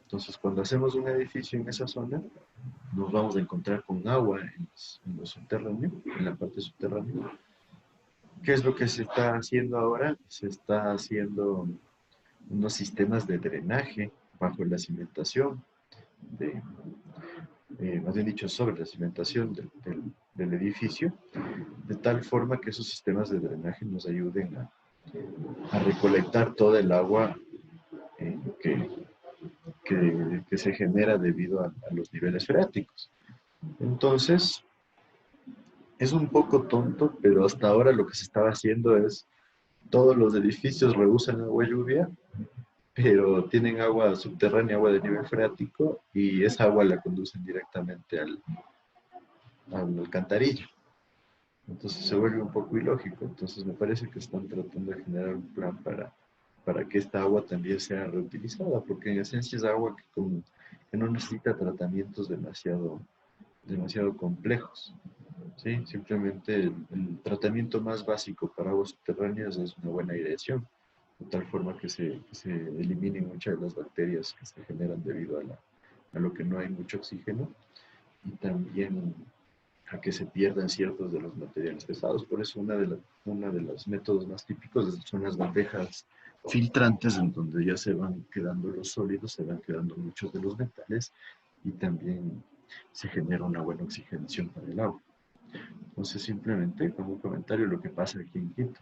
Entonces, cuando hacemos un edificio en esa zona, nos vamos a encontrar con agua en lo subterráneo, en la parte subterránea. ¿Qué es lo que se está haciendo ahora? Se está haciendo unos sistemas de drenaje bajo la cimentación, más bien dicho, sobre la cimentación del edificio, de tal forma que esos sistemas de drenaje nos ayuden a recolectar toda el agua que se genera debido a los niveles freáticos. Entonces, es un poco tonto, pero hasta ahora lo que se estaba haciendo es, todos los edificios reusan agua lluvia, pero tienen agua subterránea, agua de nivel freático, y esa agua la conducen directamente al alcantarillo. Entonces se vuelve un poco ilógico. Entonces me parece que están tratando de generar un plan para que esta agua también sea reutilizada, porque en esencia es agua que no necesita tratamientos demasiado complejos. ¿Sí? Simplemente el tratamiento más básico para aguas subterráneas es una buena aireación, de tal forma que se eliminen muchas de las bacterias que se generan debido a lo que no hay mucho oxígeno, y también a que se pierdan ciertos de los materiales pesados. Por eso uno de los métodos más típicos son las bandejas filtrantes, en donde ya se van quedando los sólidos, se van quedando muchos de los metales, y también se genera una buena oxigenación para el agua. Entonces, simplemente, como un comentario, lo que pasa aquí en Quito.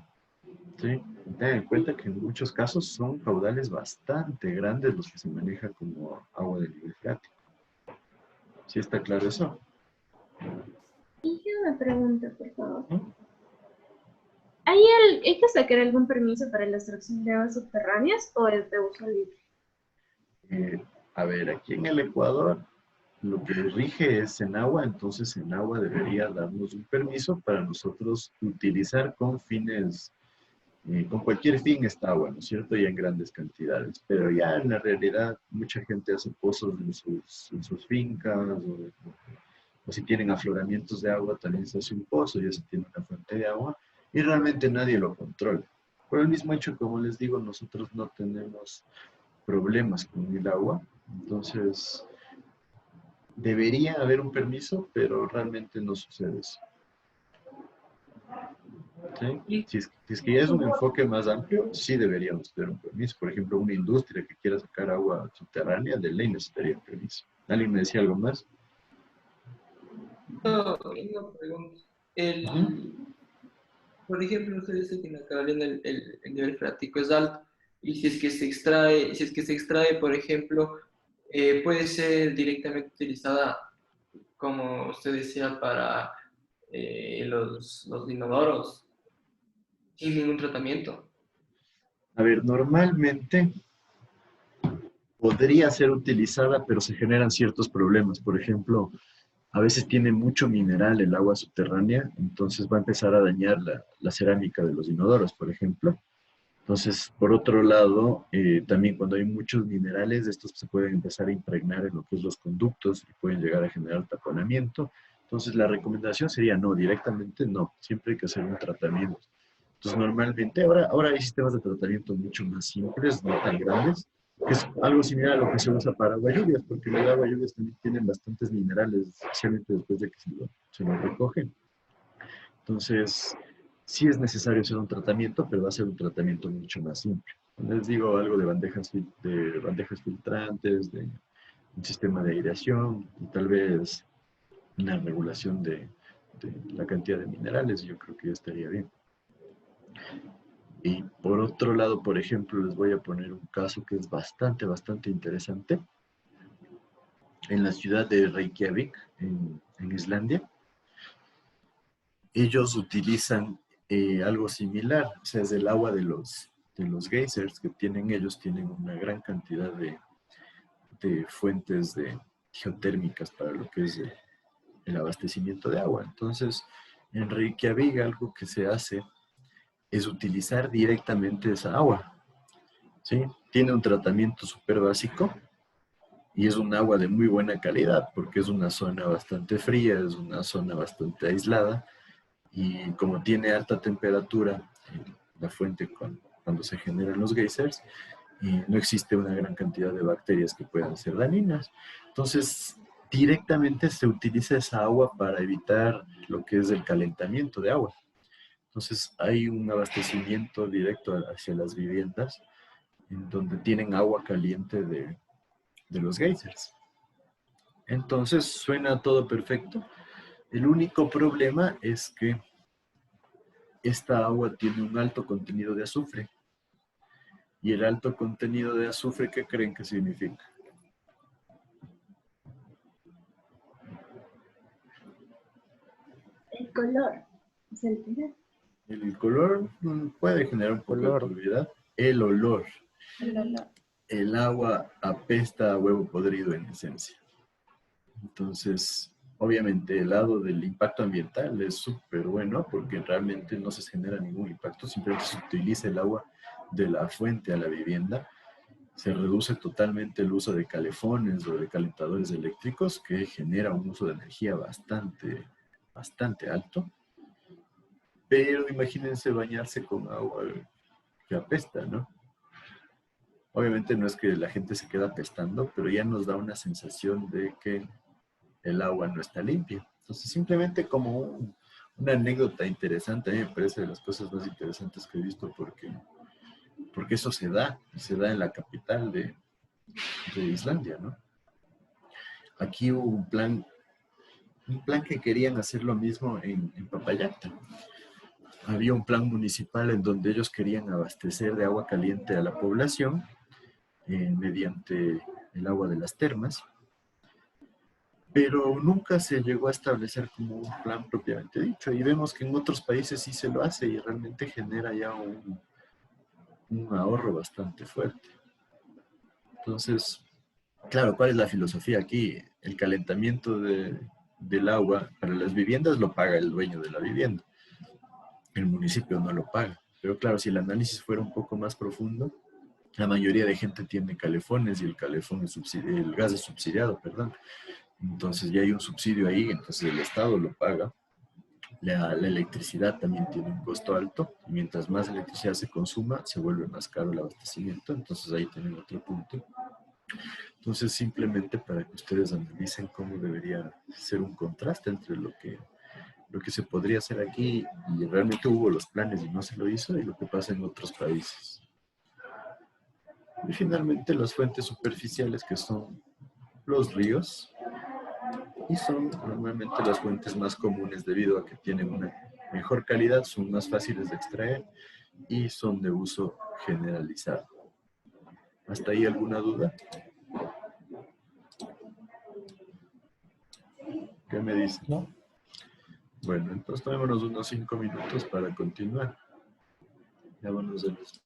¿Sí? Tengan en cuenta que en muchos casos son caudales bastante grandes los que se maneja como agua de nivel freático. ¿Sí está claro eso? Y una pregunta, por favor. ¿Mm? ¿Hay que sacar algún permiso para la extracción de aguas subterráneas o es de uso libre? A ver, aquí en el Ecuador lo que rige es en agua, entonces en agua debería darnos un permiso para nosotros utilizar con fines, con cualquier fin esta agua, ¿no es cierto? Ya en grandes cantidades. Pero ya en la realidad mucha gente hace pozos en sus fincas, o si tienen afloramientos de agua también se hace un pozo, ya se tiene una fuente de agua, y realmente nadie lo controla. Por el mismo hecho, como les digo, nosotros no tenemos problemas con el agua, entonces debería haber un permiso, pero realmente no sucede eso. ¿Sí? Si es que ya es un enfoque más amplio, sí deberíamos tener un permiso. Por ejemplo, una industria que quiera sacar agua subterránea, de ley necesitaría permiso. ¿Alguien me decía algo más? No, una pregunta. Por ejemplo, usted dice que en la Carolina el nivel freático es alto, y si es que se extrae, por ejemplo, puede ser directamente utilizada, como usted decía, para los inodoros, sin ningún tratamiento. A ver, normalmente podría ser utilizada, pero se generan ciertos problemas. Por ejemplo, a veces tiene mucho mineral el agua subterránea, entonces va a empezar a dañar la cerámica de los inodoros, por ejemplo. Entonces, por otro lado, también cuando hay muchos minerales, estos se pueden empezar a impregnar en lo que es los conductos y pueden llegar a generar taponamiento. Entonces, la recomendación sería no, directamente no, siempre hay que hacer un tratamiento. Entonces, normalmente, ahora hay sistemas de tratamiento mucho más simples, no tan grandes, que es algo similar a lo que se usa para agua lluvias, porque los agua lluvias también tienen bastantes minerales, especialmente después de que se lo recogen. Entonces, sí es necesario hacer un tratamiento, pero va a ser un tratamiento mucho más simple. Les digo algo de bandejas filtrantes, de un sistema de aireación, y tal vez una regulación de la cantidad de minerales, yo creo que ya estaría bien. Y por otro lado, por ejemplo, les voy a poner un caso que es bastante interesante. En la ciudad de Reykjavik, en Islandia, ellos utilizan algo similar, o sea, es el agua de los geysers que tienen ellos, tienen una gran cantidad de fuentes geotérmicas para lo que es el abastecimiento de agua. Entonces, en Reykjavik algo que se hace es utilizar directamente esa agua, ¿sí? Tiene un tratamiento súper básico y es un agua de muy buena calidad porque es una zona bastante fría, es una zona bastante aislada y como tiene alta temperatura la fuente cuando se generan los geysers, y no existe una gran cantidad de bacterias que puedan ser dañinas. Entonces, directamente se utiliza esa agua para evitar lo que es el calentamiento de agua. Entonces, hay un abastecimiento directo hacia las viviendas en donde tienen agua caliente de los geysers. Entonces, suena todo perfecto. El único problema es que esta agua tiene un alto contenido de azufre. Y el alto contenido de azufre, ¿qué creen que significa? El color. Es el color. El color puede generar un poco de turbiedad. El olor. El olor. El agua apesta a huevo podrido en esencia. Entonces, obviamente el lado del impacto ambiental es súper bueno porque realmente no se genera ningún impacto, simplemente se utiliza el agua de la fuente a la vivienda. Se reduce totalmente el uso de calefones o de calentadores eléctricos que genera un uso de energía bastante alto. Pero imagínense bañarse con agua que apesta, ¿no? Obviamente no es que la gente se queda apestando, pero ya nos da una sensación de que el agua no está limpia. Entonces, simplemente como una anécdota interesante, a mí me parece de las cosas más interesantes que he visto porque eso se da en la capital de Islandia, ¿no? Aquí hubo un plan que querían hacer lo mismo en Papayacta. Había un plan municipal en donde ellos querían abastecer de agua caliente a la población mediante el agua de las termas, pero nunca se llegó a establecer como un plan propiamente dicho. Y vemos que en otros países sí se lo hace y realmente genera ya un ahorro bastante fuerte. Entonces, claro, ¿cuál es la filosofía aquí? El calentamiento del agua para las viviendas lo paga el dueño de la vivienda. El municipio no lo paga. Pero claro, si el análisis fuera un poco más profundo, la mayoría de gente tiene calefones y el calefón es el gas es subsidiado, perdón. Entonces ya hay un subsidio ahí, entonces el Estado lo paga. La electricidad también tiene un costo alto y mientras más electricidad se consuma, se vuelve más caro el abastecimiento. Entonces ahí tienen otro punto. Entonces simplemente para que ustedes analicen cómo debería ser un contraste entre lo que se podría hacer aquí y realmente hubo los planes y no se lo hizo y lo que pasa en otros países. Y finalmente las fuentes superficiales que son los ríos y son normalmente las fuentes más comunes debido a que tienen una mejor calidad, son más fáciles de extraer y son de uso generalizado. ¿Hasta ahí alguna duda? ¿Qué me dicen? No. Bueno, entonces tomémonos unos 5 minutos para continuar. Ya vamos a los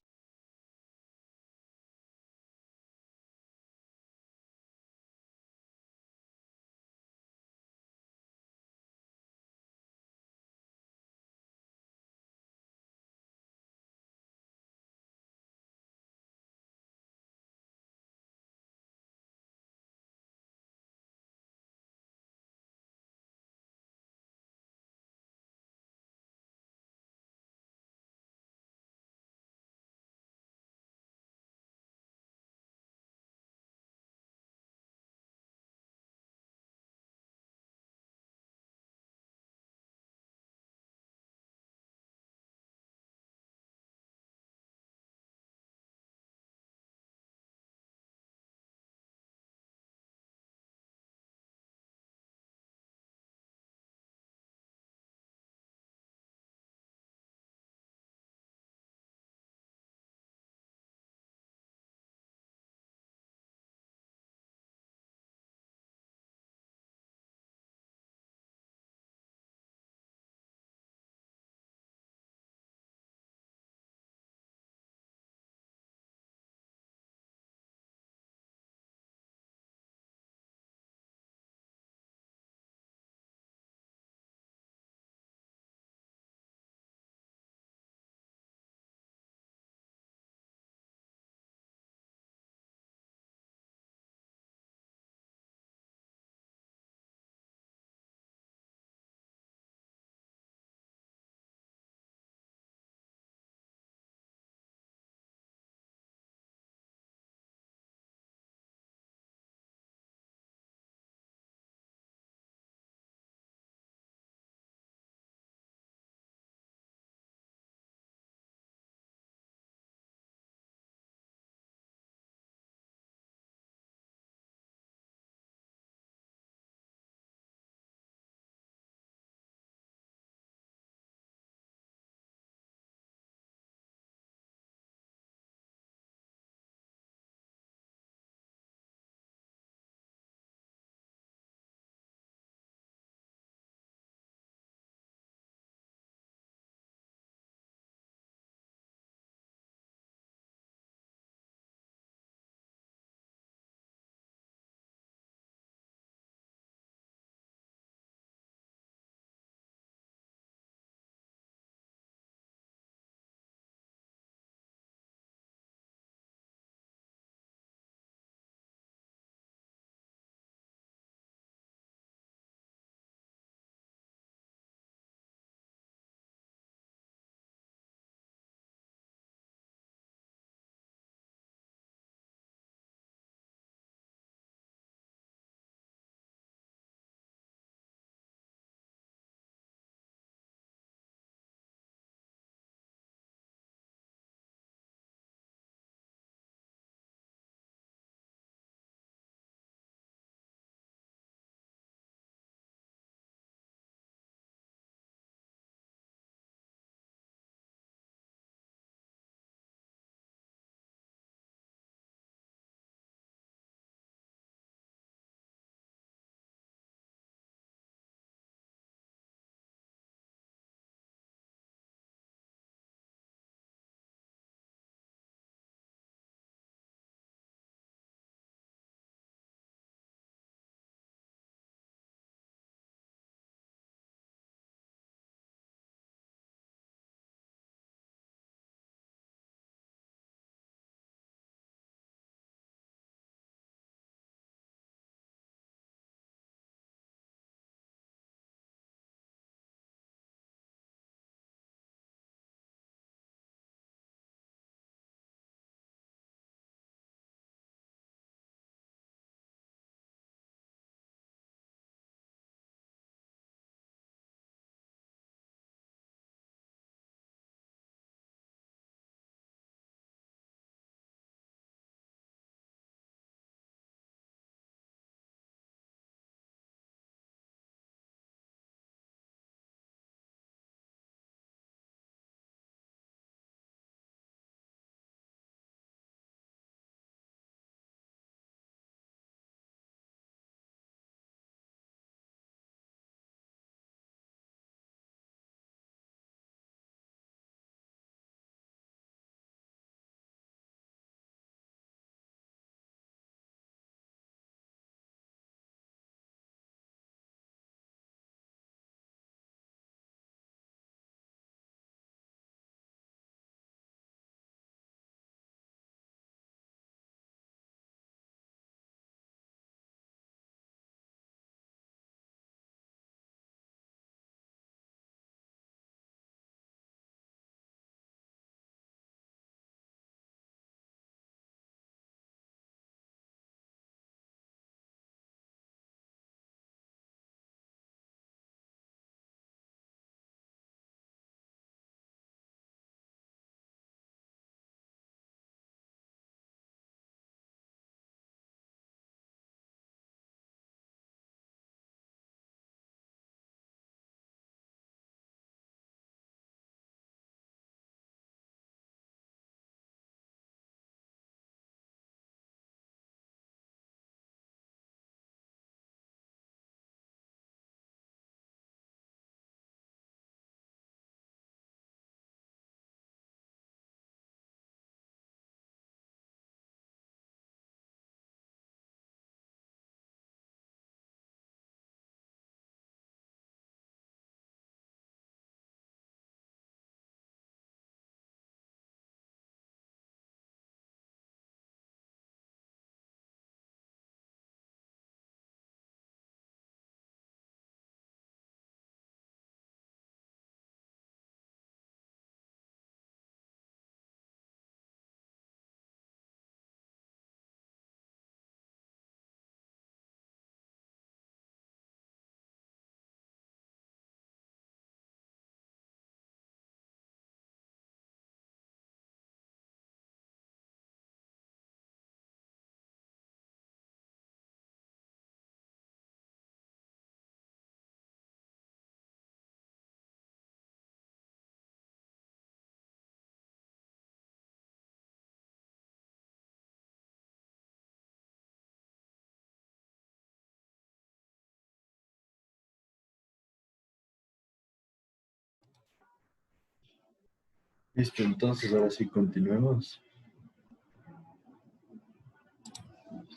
Listo, entonces ahora sí continuemos.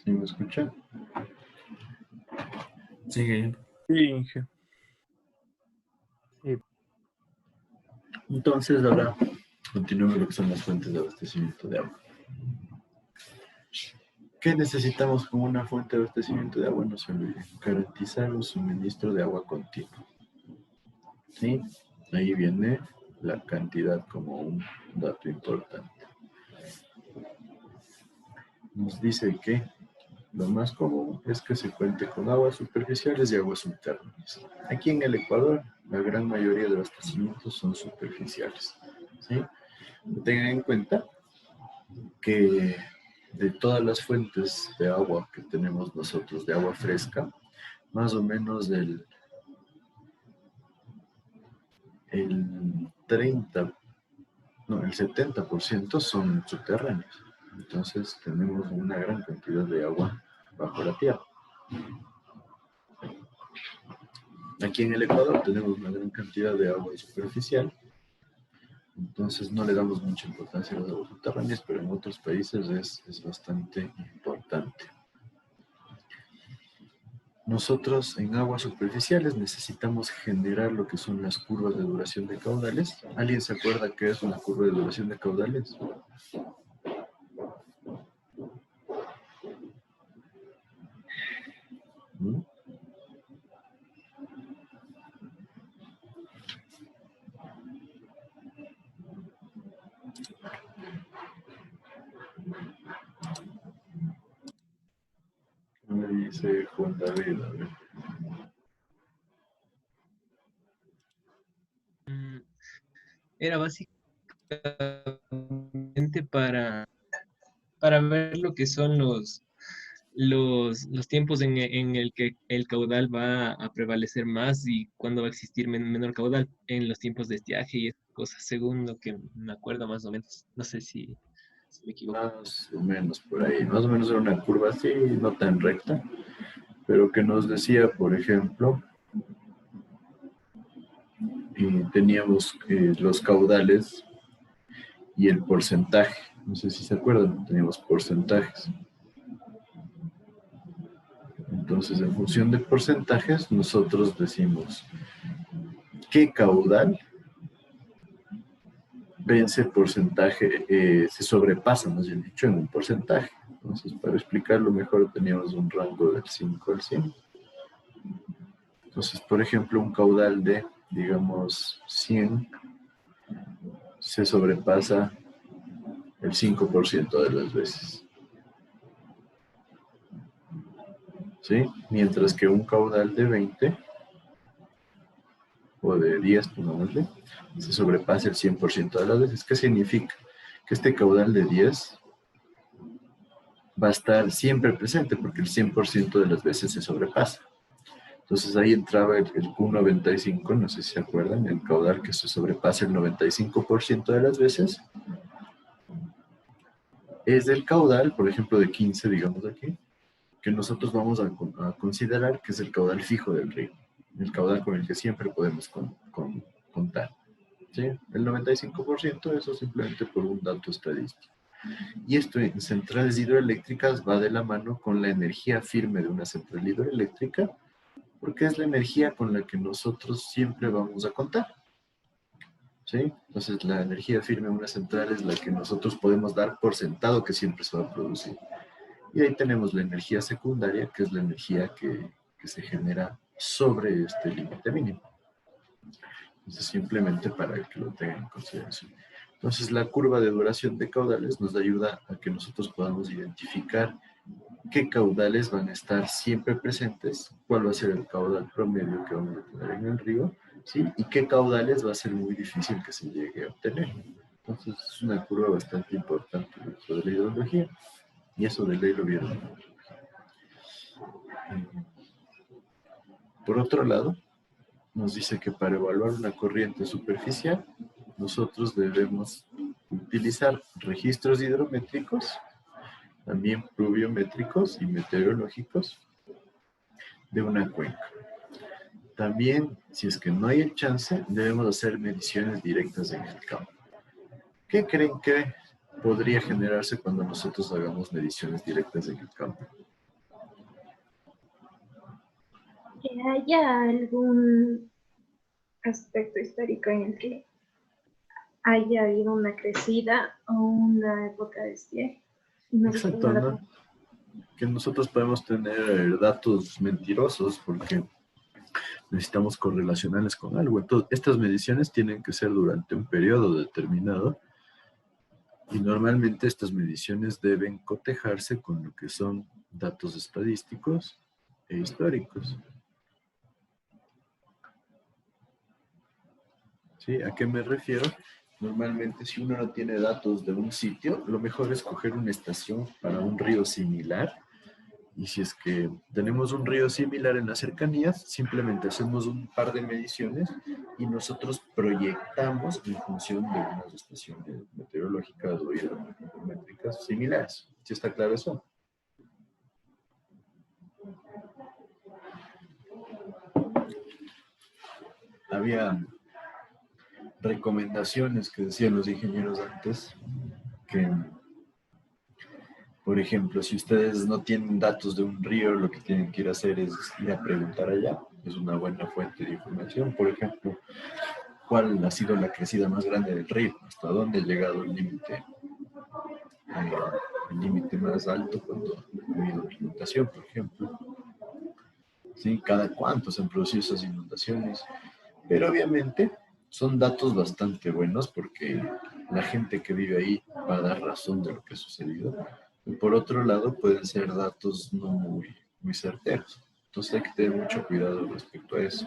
¿Sí me escuchan? Sigue. Sí, Inge. Entonces ahora continuemos lo que son las fuentes de abastecimiento de agua. ¿Qué necesitamos como una fuente de abastecimiento de agua? No se olviden, garantizar un suministro de agua continuo. ¿Sí? Ahí viene la cantidad como un dato importante. Nos dice que lo más común es que se cuente con aguas superficiales y aguas subterráneas. Aquí en el Ecuador, la gran mayoría de abastecimientos son superficiales. ¿Sí? Tengan en cuenta que de todas las fuentes de agua que tenemos nosotros, de agua fresca, más o menos el 70% son subterráneos. Entonces tenemos una gran cantidad de agua bajo la tierra. Aquí en el Ecuador tenemos una gran cantidad de agua superficial, entonces no le damos mucha importancia a las aguas subterráneas, pero en otros países es bastante importante. Nosotros en aguas superficiales necesitamos generar lo que son las curvas de duración de caudales. ¿Alguien se acuerda qué es una curva de duración de caudales? ¿Mm? Me dice Juan David, a ver. Era básicamente para ver lo que son los tiempos en el que el caudal va a prevalecer más y cuándo va a existir menor caudal en los tiempos de estiaje y esas cosas, según lo que me acuerdo más o menos. No sé si me equivoco. Más o menos por ahí, más o menos era una curva así, no tan recta, pero que nos decía, por ejemplo, teníamos los caudales y el porcentaje. No sé si se acuerdan, teníamos porcentajes. Entonces, en función de porcentajes, nosotros decimos qué caudal vence porcentaje, se sobrepasa, más bien dicho, en un porcentaje. Entonces, para explicarlo mejor, teníamos un rango del 5 al 100. Entonces, por ejemplo, un caudal de, digamos, 100 se sobrepasa el 5% de las veces. ¿Sí? Mientras que un caudal de 20 o de 10, pongámosle, se sobrepasa el 100% de las veces. ¿Qué significa? Que este caudal de 10 va a estar siempre presente porque el 100% de las veces se sobrepasa. Entonces ahí entraba el Q95, no sé si se acuerdan, el caudal que se sobrepasa el 95% de las veces. Es del caudal, por ejemplo, de 15, digamos aquí, que nosotros vamos a considerar que es el caudal fijo del río, el caudal con el que siempre podemos contar. ¿Sí? El 95%, eso simplemente por un dato estadístico. Y esto en centrales hidroeléctricas va de la mano con la energía firme de una central hidroeléctrica, porque es la energía con la que nosotros siempre vamos a contar. ¿Sí? Entonces la energía firme de una central es la que nosotros podemos dar por sentado que siempre se va a producir. Y ahí tenemos la energía secundaria, que es la energía que se genera sobre este límite mínimo. Entonces, simplemente para que lo tengan en consideración. Entonces, la curva de duración de caudales nos ayuda a que nosotros podamos identificar qué caudales van a estar siempre presentes, cuál va a ser el caudal promedio que vamos a tener en el río, ¿sí? Y qué caudales va a ser muy difícil que se llegue a obtener. Entonces, es una curva bastante importante dentro de la hidrología. Y eso de ley lo vieron. Por otro lado, nos dice que para evaluar una corriente superficial, nosotros debemos utilizar registros hidrométricos, también pluviométricos y meteorológicos de una cuenca. También, si es que no hay el chance, debemos hacer mediciones directas en el campo. ¿Qué creen que podría generarse cuando nosotros hagamos mediciones directas en el campo? Que haya algún aspecto histórico en el que haya habido una crecida o una época de estiaje. Exacto, ¿no? Que nosotros podemos tener datos mentirosos porque necesitamos correlacionales con algo. Entonces, estas mediciones tienen que ser durante un periodo determinado y normalmente estas mediciones deben cotejarse con lo que son datos estadísticos e históricos. ¿Sí? ¿A qué me refiero? Normalmente, si uno no tiene datos de un sitio, lo mejor es coger una estación para un río similar. Y si es que tenemos un río similar en las cercanías, simplemente hacemos un par de mediciones y nosotros proyectamos en función de unas estaciones meteorológicas o hidrométricas similares. ¿Sí está claro eso? Había recomendaciones que decían los ingenieros antes que, por ejemplo, si ustedes no tienen datos de un río, lo que tienen que ir a hacer es ir a preguntar allá. Es una buena fuente de información. Por ejemplo, ¿cuál ha sido la crecida más grande del río? ¿Hasta dónde ha llegado el límite más alto cuando ha habido inundación, por ejemplo? ¿Sí? ¿Cada cuánto se han producido esas inundaciones? Pero obviamente son datos bastante buenos porque la gente que vive ahí va a dar razón de lo que ha sucedido. Y por otro lado, pueden ser datos no muy certeros. Entonces hay que tener mucho cuidado respecto a eso.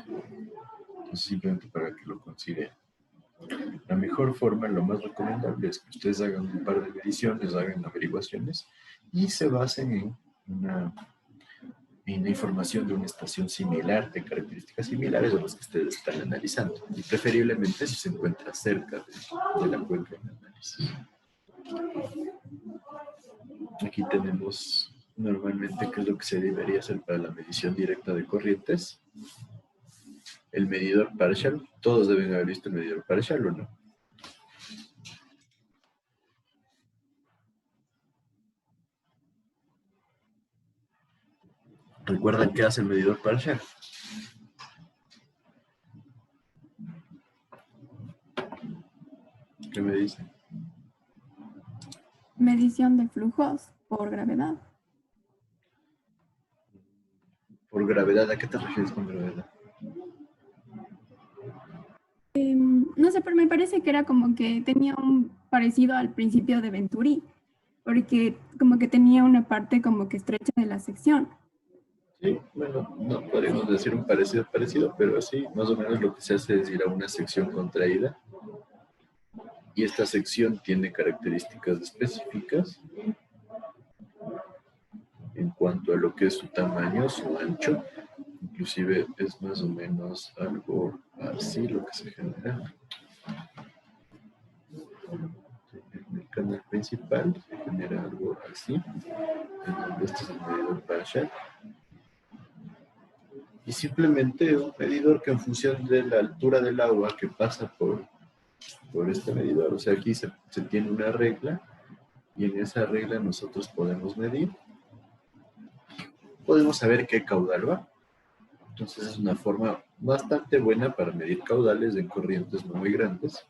Entonces simplemente para que lo consideren. La mejor forma, lo más recomendable es que ustedes hagan un par de mediciones, hagan averiguaciones y se basen en la información de una estación similar, de características similares a las que ustedes están analizando. Y preferiblemente si se encuentra cerca de la cuenca de análisis. Aquí tenemos normalmente qué es lo que se debería hacer para la medición directa de corrientes. El medidor partial. Todos deben haber visto el medidor partial, ¿o no? ¿Recuerdan qué hace el medidor partial? ¿Qué me dicen? Medición de flujos por gravedad. ¿Por gravedad? ¿A qué te refieres con gravedad? No sé, pero me parece que era como que tenía un parecido al principio de Venturi, porque como que tenía una parte como que estrecha de la sección. Sí, bueno, no podríamos decir un parecido, pero sí, más o menos lo que se hace es ir a una sección contraída y esta sección tiene características específicas en cuanto a lo que es su tamaño, su ancho, inclusive es más o menos algo así lo que se genera. En el canal principal se genera algo así, en donde este es el medidor partial. Y simplemente un medidor que en función de la altura del agua que pasa por este medidor, o sea, aquí se tiene una regla y en esa regla nosotros podemos medir, podemos saber qué caudal va. Entonces es una forma bastante buena para medir caudales en corrientes no muy grandes.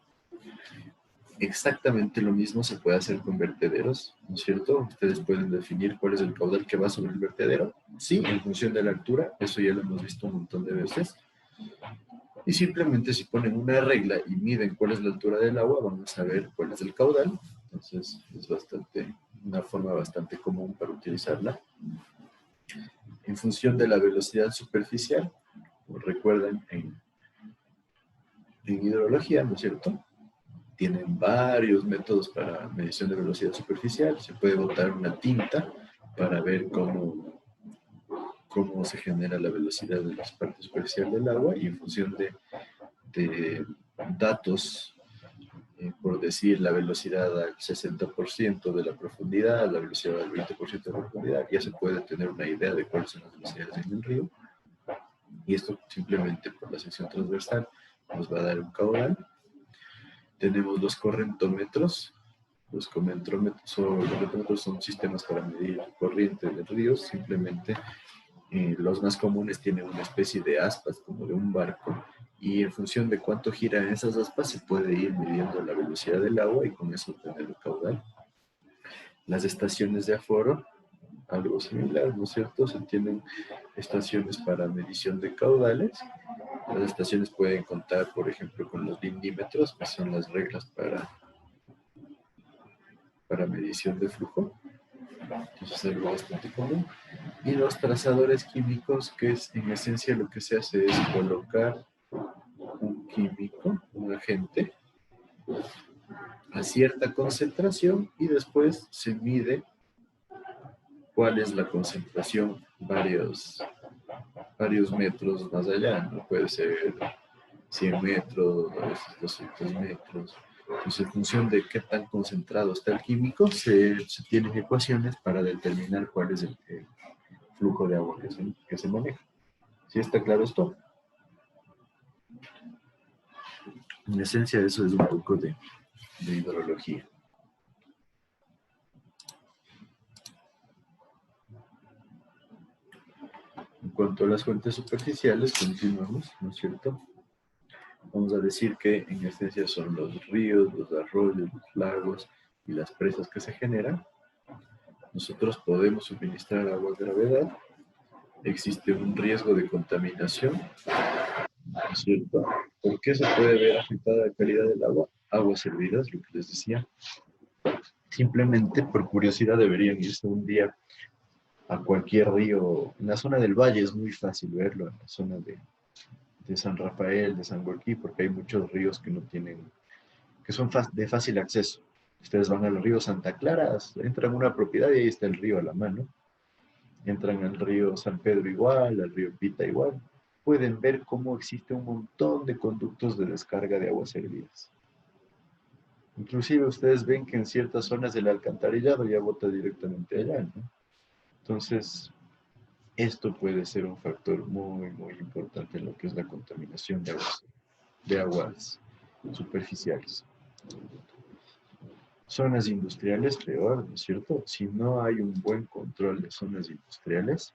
Exactamente lo mismo se puede hacer con vertederos, ¿no es cierto? Ustedes pueden definir cuál es el caudal que va sobre el vertedero. Sí, en función de la altura, eso ya lo hemos visto un montón de veces. Y simplemente si ponen una regla y miden cuál es la altura del agua, van a saber cuál es el caudal. Entonces es una forma bastante común para utilizarla. En función de la velocidad superficial, como recuerdan en hidrología, ¿no es cierto? Tienen varios métodos para medición de velocidad superficial. Se puede botar una tinta para ver cómo se genera la velocidad de la parte superficial del agua y en función de datos, por decir la velocidad al 60% de la profundidad, la velocidad al 20% de la profundidad, ya se puede tener una idea de cuáles son las velocidades en el río. Y esto simplemente por la sección transversal nos va a dar un caudal. tenemos los correntómetros. Los correntómetros son sistemas para medir corriente de ríos. Simplemente los más comunes tienen una especie de aspas, como de un barco, y en función de cuánto giran esas aspas se puede ir midiendo la velocidad del agua y con eso obtener el caudal. Las estaciones de aforo, algo similar, ¿no es cierto? Se tienen estaciones para medición de caudales. Las estaciones pueden contar, por ejemplo, con los lindímetros, que son las reglas para medición de flujo. Entonces es algo bastante común. Y los trazadores químicos, que es en esencia lo que se hace es colocar un químico, un agente, a cierta concentración y después se mide cuál es la concentración varios metros más allá, ¿no? Puede ser 100 metros, a veces 200 metros. Entonces, en función de qué tan concentrado está el químico, se tienen ecuaciones para determinar cuál es el flujo de agua que se maneja. ¿Sí está claro esto? En esencia, eso es un poco de hidrología. En cuanto a las fuentes superficiales, continuamos, ¿no es cierto? Vamos a decir que en esencia son los ríos, los arroyos, los lagos y las presas que se generan. Nosotros podemos suministrar agua a gravedad. Existe un riesgo de contaminación, ¿no es cierto? ¿Por qué se puede ver afectada la calidad del agua? Aguas hervidas, lo que les decía. Simplemente por curiosidad deberían irse un día a cualquier río. En la zona del valle es muy fácil verlo, en la zona de San Rafael, de San Gorquí, porque hay muchos ríos que no tienen, que son de fácil acceso. Ustedes van al río Santa Clara, entran a una propiedad y ahí está el río a la mano. Entran al río San Pedro igual, al río Pita igual. Pueden ver cómo existe un montón de conductos de descarga de aguas hervidas. Inclusive ustedes ven que en ciertas zonas del alcantarillado ya bota directamente allá, ¿no? Entonces, esto puede ser un factor muy, muy importante en lo que es la contaminación de aguas superficiales. Zonas industriales, peor, ¿no es cierto? Si no hay un buen control de zonas industriales,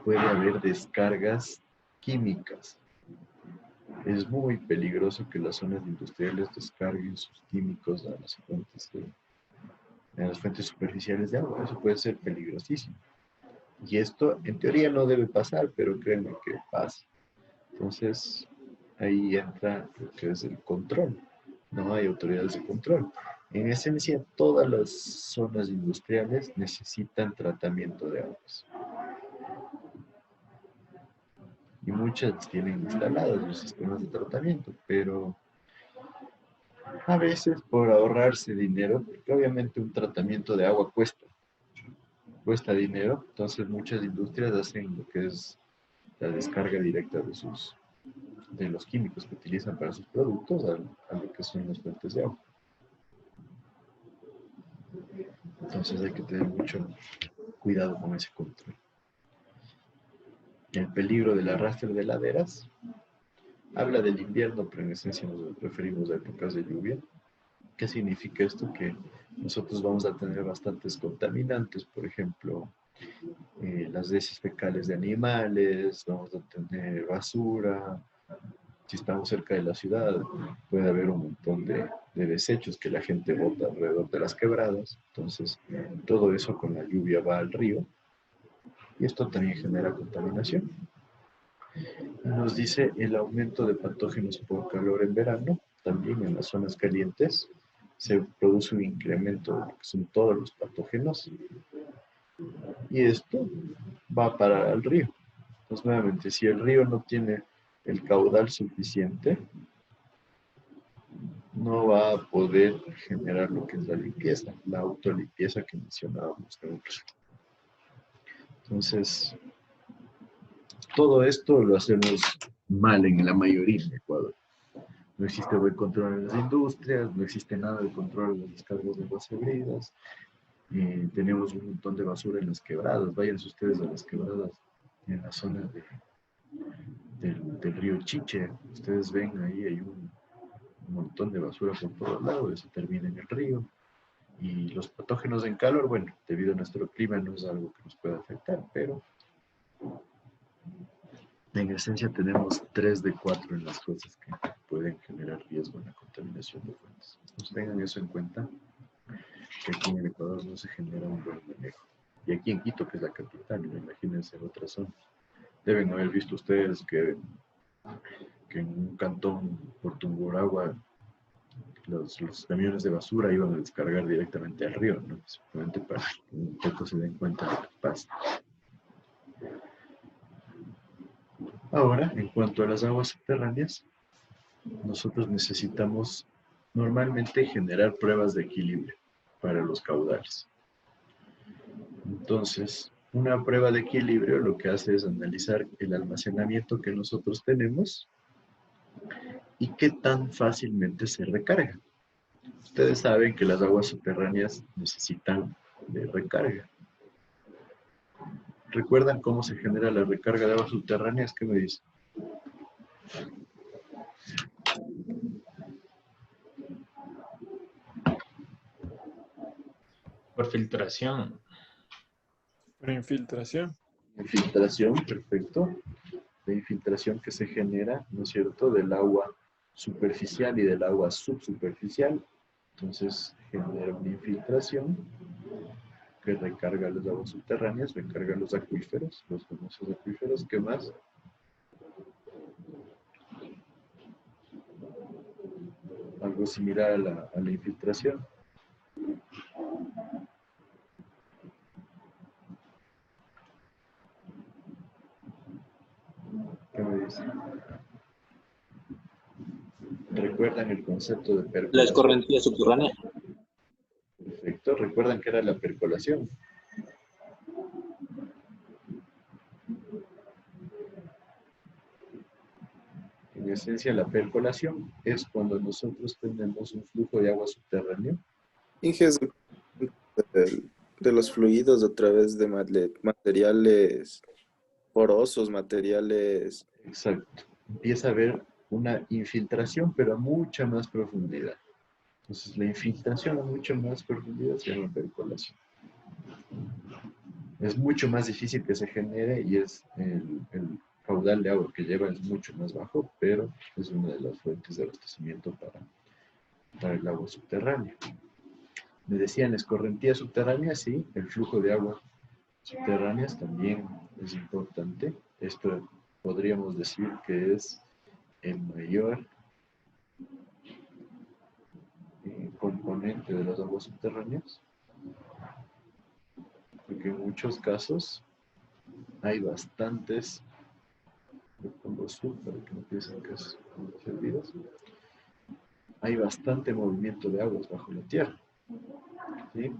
puede haber descargas químicas. Es muy peligroso que las zonas industriales descarguen sus químicos a las fuentes superficiales de agua. Eso puede ser peligrosísimo. Y esto, en teoría, no debe pasar, pero créanme que pasa. Entonces, ahí entra lo que es el control. No hay autoridades de control. En esencia, todas las zonas industriales necesitan tratamiento de aguas. Y muchas tienen instalados los sistemas de tratamiento, pero a veces por ahorrarse dinero, porque obviamente un tratamiento de agua cuesta dinero, entonces muchas industrias hacen lo que es la descarga directa de los químicos que utilizan para sus productos a lo que son las fuentes de agua. Entonces hay que tener mucho cuidado con ese control. El peligro del arrastre de laderas habla del invierno, pero en esencia nos referimos a épocas de lluvia. ¿Qué significa esto? Que nosotros vamos a tener bastantes contaminantes, por ejemplo, las heces fecales de animales, vamos a tener basura. Si estamos cerca de la ciudad, puede haber un montón de desechos que la gente bota alrededor de las quebradas. Entonces, todo eso con la lluvia va al río. Y esto también genera contaminación. Nos dice el aumento de patógenos por calor en verano. También en las zonas calientes se produce un incremento de lo que son todos los patógenos. Y esto va a parar al río. Entonces, nuevamente, si el río no tiene el caudal suficiente, no va a poder generar lo que es la limpieza, la autolimpieza que mencionábamos antes. Entonces, todo esto lo hacemos mal en la mayoría en Ecuador. No existe buen control en las industrias, no existe nada de control en las descargas de aguas hervidas. Tenemos un montón de basura en las quebradas. Váyanse ustedes a las quebradas en la zona del río Chiche. Ustedes ven ahí hay un montón montón de basura por todos lados, eso termina en el río. Y los patógenos en calor, bueno, debido a nuestro clima no es algo que nos pueda afectar, pero en esencia tenemos 3 de 4 en las cosas que pueden generar riesgo en la contaminación de fuentes. Entonces tengan eso en cuenta, que aquí en el Ecuador no se genera un buen manejo. Y aquí en Quito, que es la capital, imagínense en otras zonas. Deben haber visto ustedes que en un cantón por Tungurahua los camiones de basura iban a descargar directamente al río, ¿no? Simplemente para que un poco se den cuenta de lo que pasa. Ahora, en cuanto a las aguas subterráneas, nosotros necesitamos normalmente generar pruebas de equilibrio para los caudales. Entonces, una prueba de equilibrio lo que hace es analizar el almacenamiento que nosotros tenemos y qué tan fácilmente se recarga. Ustedes saben que las aguas subterráneas necesitan de recarga. ¿Recuerdan cómo se genera la recarga de aguas subterráneas? ¿Qué me dicen? Por filtración. Por infiltración. Infiltración, perfecto. La infiltración que se genera, ¿no es cierto?, del agua superficial y del agua subsuperficial. Entonces genera una infiltración que recarga las aguas subterráneas, recarga los acuíferos, los famosos acuíferos. ¿Qué más? Algo similar a la infiltración. ¿Qué me dicen? ¿Recuerdan el concepto de percolación? La escorrentía subterránea. Perfecto. ¿Recuerdan qué era la percolación? En esencia, la percolación es cuando nosotros tenemos un flujo de agua subterráneo. Inges de los fluidos a través de materiales porosos, materiales... Exacto. Empieza a haber una infiltración, pero a mucha más profundidad. Entonces, la infiltración a mucha más profundidad se llama percolación. Es mucho más difícil que se genere y es el caudal de agua que lleva es mucho más bajo, pero es una de las fuentes de abastecimiento para el agua subterránea. Me decían, escorrentía subterránea, sí, el flujo de agua subterráneas también es importante. Esto podríamos decir que es el mayor componente de las aguas subterráneas, porque en muchos casos hay bastantes, lo pongo sub para que no piensen que es servidas, hay bastante movimiento de aguas bajo la tierra, ¿sí?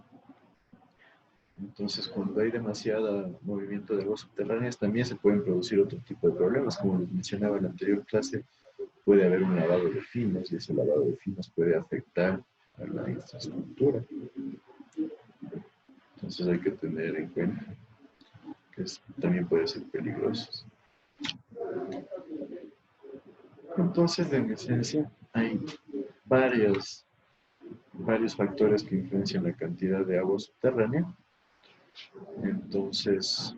Entonces, cuando hay demasiado movimiento de aguas subterráneas, también se pueden producir otro tipo de problemas. Como les mencionaba en la anterior clase, puede haber un lavado de finos y ese lavado de finos puede afectar a la infraestructura. Entonces hay que tener en cuenta que también puede ser peligroso. Entonces, en esencia, hay varios factores que influencian la cantidad de agua subterránea. Entonces,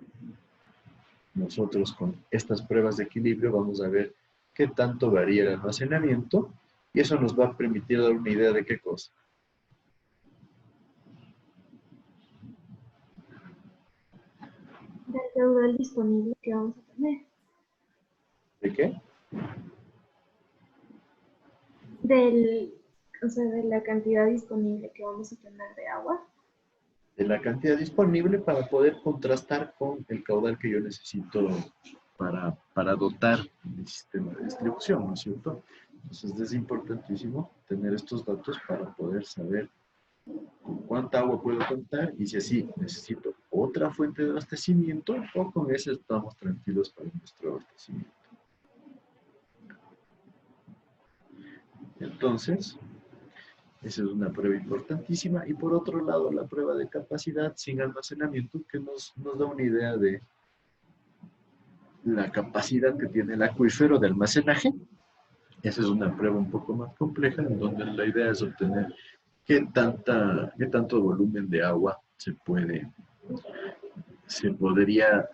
nosotros con estas pruebas de equilibrio vamos a ver qué tanto varía el almacenamiento y eso nos va a permitir dar una idea de qué cosa. Del caudal disponible que vamos a tener. ¿De qué? O sea, de la cantidad disponible que vamos a tener de agua. De la cantidad disponible para poder contrastar con el caudal que yo necesito para dotar mi sistema de distribución, ¿no es cierto? Entonces es importantísimo tener estos datos para poder saber con cuánta agua puedo contar y si así necesito otra fuente de abastecimiento o con ese estamos tranquilos para nuestro abastecimiento. Entonces, esa es una prueba importantísima. Y por otro lado, la prueba de capacidad sin almacenamiento, que nos da una idea de la capacidad que tiene el acuífero de almacenaje Esa es una prueba un poco más compleja, en donde la idea es obtener qué tanto volumen de agua se podría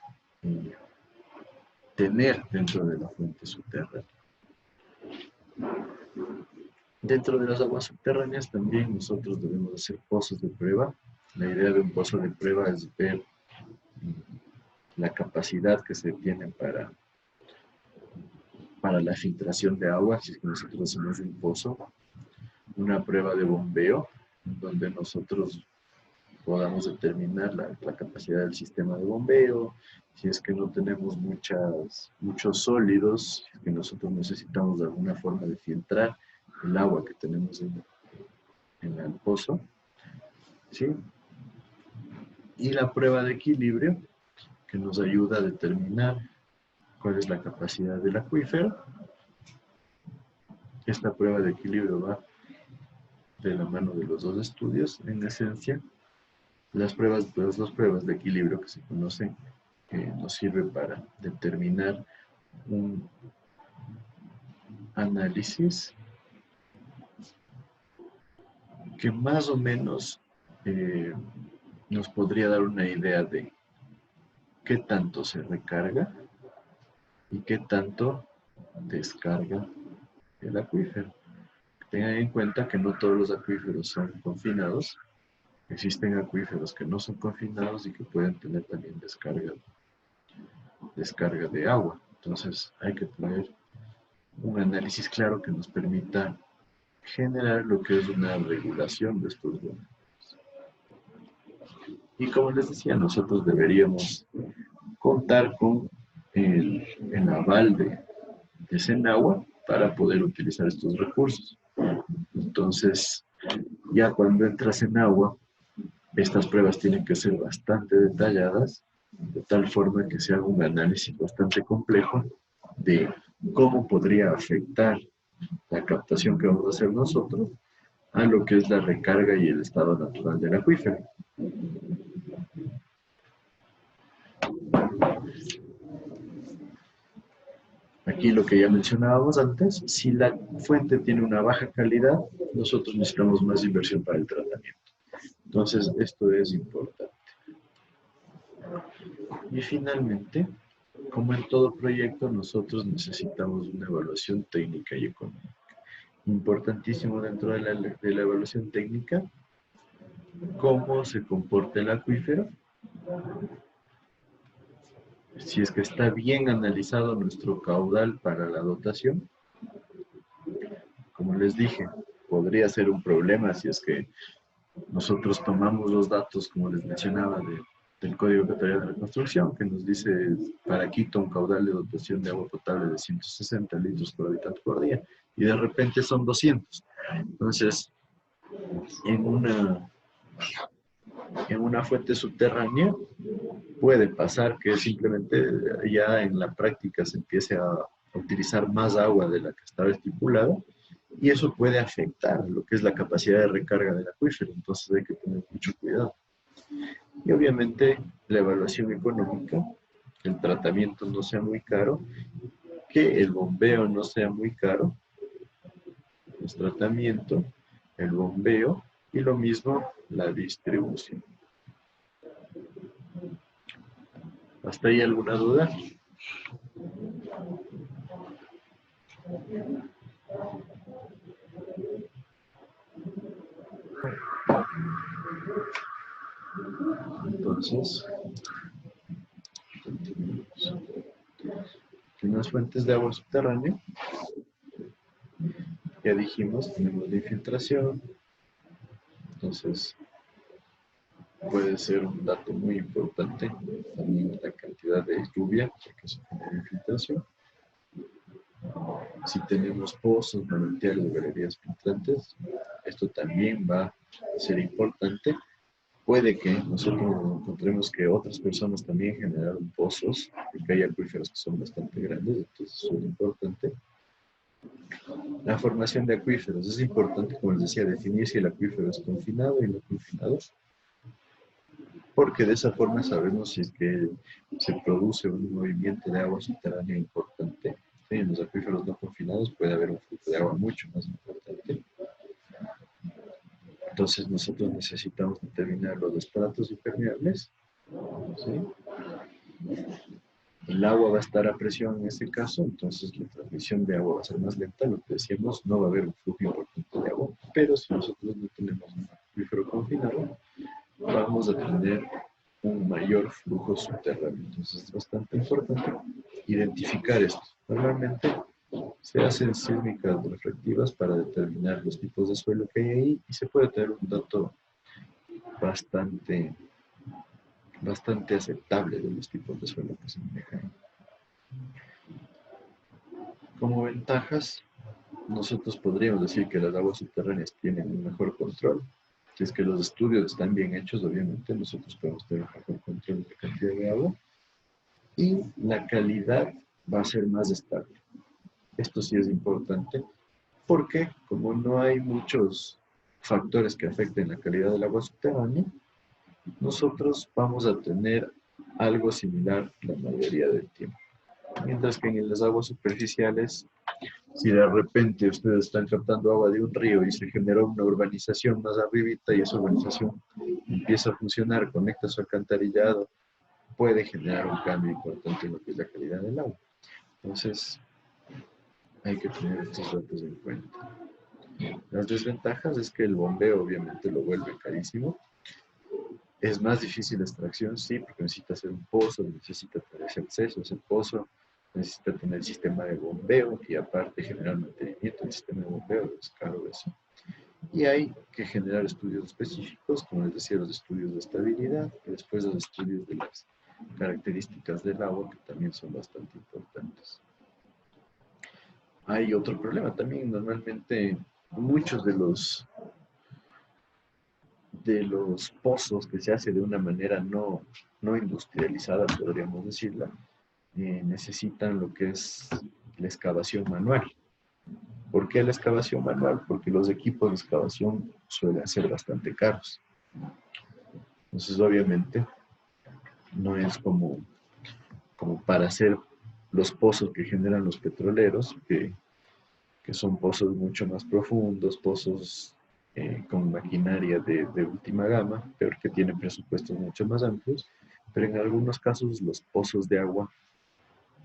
tener dentro de la fuente subterránea. Dentro de las aguas subterráneas también nosotros debemos hacer pozos de prueba. La idea de un pozo de prueba es ver la capacidad que se tiene para la filtración de agua, si es que nosotros hacemos un pozo, una prueba de bombeo, donde nosotros podamos determinar la capacidad del sistema de bombeo, si es que no tenemos muchos sólidos, si es que nosotros necesitamos de alguna forma de filtrar el agua que tenemos en el pozo, ¿sí? Y la prueba de equilibrio, que nos ayuda a determinar cuál es la capacidad del acuífero. Esta prueba de equilibrio va de la mano de los dos estudios. En esencia, las dos pruebas de equilibrio que se conocen nos sirven para determinar un análisis que más o menos nos podría dar una idea de qué tanto se recarga y qué tanto descarga el acuífero. Tengan en cuenta que no todos los acuíferos son confinados. Existen acuíferos que no son confinados y que pueden tener también descarga de agua. Entonces hay que tener un análisis claro que nos permita generar lo que es una regulación de estos volúmenes. Y como les decía, nosotros deberíamos contar con el aval de Senagua para poder utilizar estos recursos. Entonces, ya cuando entras en agua, estas pruebas tienen que ser bastante detalladas, de tal forma que se haga un análisis bastante complejo de cómo podría afectar la captación que vamos a hacer nosotros a lo que es la recarga y el estado natural del acuífero. Aquí lo que ya mencionábamos antes, si la fuente tiene una baja calidad, nosotros necesitamos más inversión para el tratamiento. Entonces, esto es importante. Y finalmente, como en todo proyecto, nosotros necesitamos una evaluación técnica y económica. Importantísimo dentro de la evaluación técnica, cómo se comporta el acuífero, si es que está bien analizado nuestro caudal para la dotación. Como les dije, podría ser un problema si es que nosotros tomamos los datos, como les mencionaba, del Código Ecuatoriano de la Construcción, que nos dice para Quito un caudal de dotación de agua potable de 160 litros por habitante por día, y de repente son 200. Entonces, en una fuente subterránea puede pasar que simplemente ya en la práctica se empiece a utilizar más agua de la que estaba estipulada, y eso puede afectar lo que es la capacidad de recarga del acuífero. Entonces hay que tener mucho cuidado. Y obviamente la evaluación económica, el tratamiento no sea muy caro, que el bombeo no sea muy caro, el tratamiento, el bombeo y lo mismo la distribución. ¿Hasta ahí alguna duda? Entonces, continuamos. En las fuentes de agua subterránea, ya dijimos, tenemos la infiltración. Entonces, puede ser un dato muy importante también la cantidad de lluvia, porque se genera infiltración. Si tenemos pozos, manantiales, galerías filtrantes, esto también va a ser importante. Puede que nosotros encontremos que otras personas también generaron pozos, porque hay acuíferos que son bastante grandes, entonces eso es importante. La formación de acuíferos es importante, como les decía, definir si el acuífero es confinado y no confinado, porque de esa forma sabemos si es que se produce un movimiento de agua subterránea importante ¿sí? En los acuíferos no confinados puede haber un flujo de agua mucho más importante. Entonces nosotros necesitamos determinar los estratos impermeables, ¿sí? El agua va a estar a presión en este caso, entonces la transmisión de agua va a ser más lenta. Lo que decíamos, no va a haber un flujo importante de agua, pero si nosotros no tenemos un acuífero confinado, vamos a tener un mayor flujo subterráneo. Entonces es bastante importante identificar esto. Normalmente se hacen sísmicas reflectivas para determinar los tipos de suelo que hay ahí y se puede tener un dato bastante aceptable de los tipos de suelo que se manejan ahí. Como ventajas, nosotros podríamos decir que las aguas subterráneas tienen un mejor control. Si es que los estudios están bien hechos, obviamente nosotros podemos tener un mejor control de la cantidad de agua y la calidad va a ser más estable. Esto sí es importante porque como no hay muchos factores que afecten la calidad del agua subterránea, nosotros vamos a tener algo similar la mayoría del tiempo. Mientras que en las aguas superficiales, si de repente ustedes están captando agua de un río y se generó una urbanización más arribita y esa urbanización empieza a funcionar, conecta su alcantarillado, puede generar un cambio importante en lo que es la calidad del agua. Entonces, hay que tener estos datos en cuenta. Las desventajas es que el bombeo obviamente lo vuelve carísimo. Es más difícil la extracción, sí, porque necesita hacer un pozo, necesita tener ese acceso a ese pozo, necesita tener el sistema de bombeo y aparte generar mantenimiento del sistema de bombeo, es caro eso. Y hay que generar estudios específicos, como les decía, los estudios de estabilidad y después los estudios de las características del agua, que también son bastante importantes. Hay otro problema también, normalmente muchos de los pozos que se hace de una manera no industrializada, podríamos decirla, necesitan lo que es la excavación manual. ¿Por qué la excavación manual? Porque los equipos de excavación suelen ser bastante caros. Entonces, obviamente, no es como para hacer los pozos que generan los petroleros, que son pozos mucho más profundos, pozos con maquinaria de última gama, pero que tienen presupuestos mucho más amplios. Pero en algunos casos los pozos de agua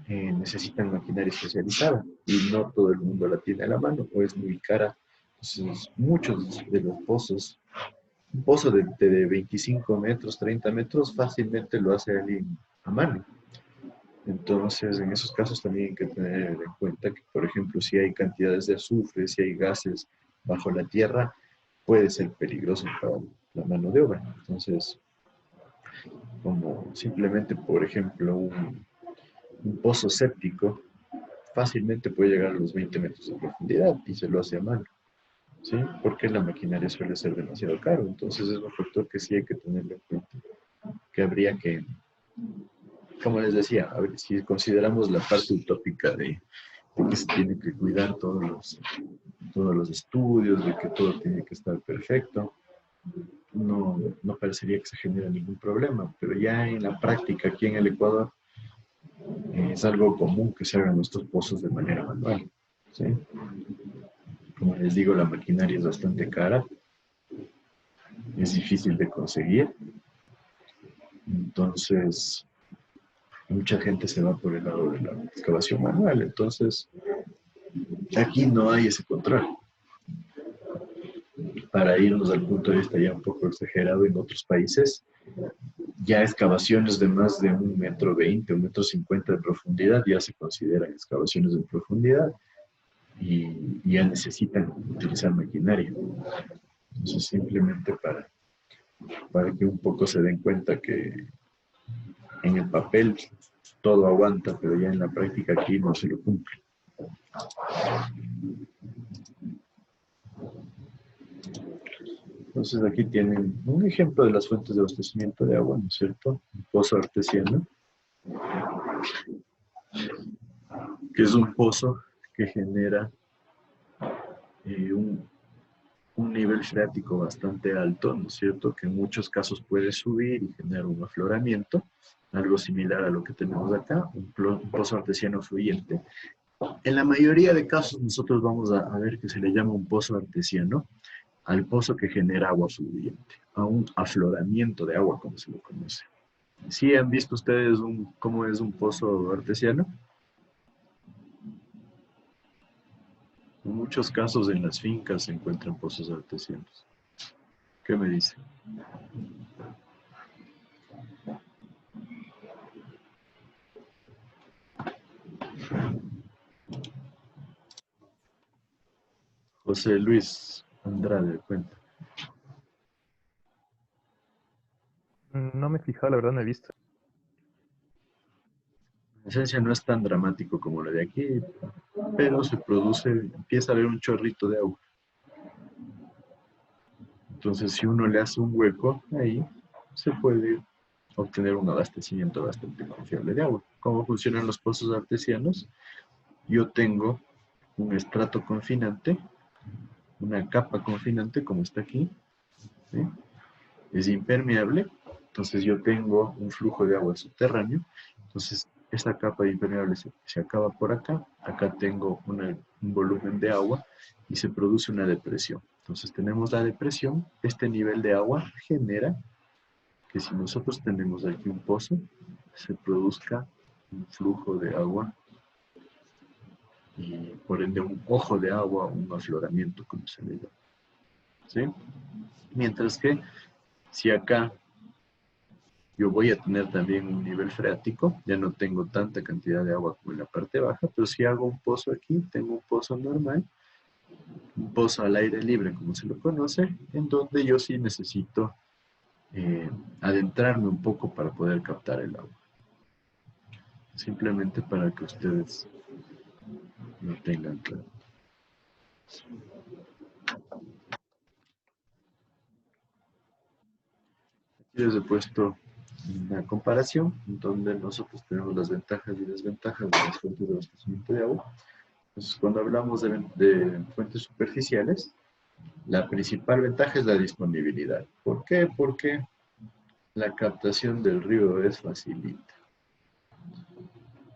necesitan maquinaria especializada y no todo el mundo la tiene a la mano o es muy cara. Entonces, muchos de los pozos, un pozo de 25 metros, 30 metros, fácilmente lo hace alguien a mano. Entonces, en esos casos también hay que tener en cuenta que, por ejemplo, si hay cantidades de azufre, si hay gases bajo la tierra, puede ser peligroso para la mano de obra. Entonces, como simplemente, por ejemplo, un pozo séptico fácilmente puede llegar a los 20 metros de profundidad y se lo hace a mano, ¿sí? Porque la maquinaria suele ser demasiado caro. Entonces, es un factor que sí hay que tenerlo en cuenta, que habría que, como les decía, a ver, si consideramos la parte utópica de que se tiene que cuidar todos los estudios, de que todo tiene que estar perfecto, no parecería que se genere ningún problema, pero ya en la práctica aquí en el Ecuador es algo común que se hagan nuestros pozos de manera manual, ¿sí? Como les digo, la maquinaria es bastante cara, es difícil de conseguir, entonces mucha gente se va por el lado de la excavación manual. Entonces, aquí no hay ese control. Para irnos al punto de vista ya un poco exagerado, en otros países, ya excavaciones de más de 1,20 metros, 1,50 metros de profundidad ya se consideran excavaciones de profundidad y ya necesitan utilizar maquinaria. Entonces, simplemente para que un poco se den cuenta que en el papel todo aguanta, pero ya en la práctica aquí no se lo cumple. Entonces aquí tienen un ejemplo de las fuentes de abastecimiento de agua, ¿no es cierto? Un pozo artesiano, que es un pozo que genera un nivel freático bastante alto, ¿no es cierto? Que en muchos casos puede subir y generar un afloramiento, algo similar a lo que tenemos acá, un pozo artesiano fluyente, En la mayoría de casos nosotros vamos a ver que se le llama un pozo artesiano al pozo que genera agua fluyente, a un afloramiento de agua, como se lo conoce. ¿Sí han visto ustedes cómo es un pozo artesiano? En muchos casos en las fincas se encuentran pozos artesianos. ¿Qué me dicen? José Luis Andrade, cuenta. No me he fijado, la verdad no he visto. En esencia no es tan dramático como lo de aquí, pero se produce, empieza a haber un chorrito de agua. Entonces, si uno le hace un hueco ahí, se puede obtener un abastecimiento bastante confiable de agua. ¿Cómo funcionan los pozos artesianos? Yo tengo un estrato confinante, una capa confinante, como está aquí, ¿sí? Es impermeable, entonces yo tengo un flujo de agua subterráneo, entonces esta capa impermeable se acaba por acá, acá tengo un volumen de agua y se produce una depresión. Entonces tenemos la depresión, este nivel de agua genera que si nosotros tenemos aquí un pozo, se produzca un flujo de agua y por ende un ojo de agua, un afloramiento, como se le llama. ¿Sí? Mientras que si acá yo voy a tener también un nivel freático, ya no tengo tanta cantidad de agua como en la parte baja, pero si hago un pozo aquí, tengo un pozo normal, un pozo al aire libre, como se lo conoce, en donde yo sí necesito adentrarme un poco para poder captar el agua. Simplemente para que ustedes lo tengan claro. Aquí les he puesto una comparación donde nosotros tenemos las ventajas y desventajas de las fuentes de abastecimiento de agua. Entonces, cuando hablamos de fuentes superficiales, la principal ventaja es la disponibilidad. ¿Por qué? Porque la captación del río es facilita.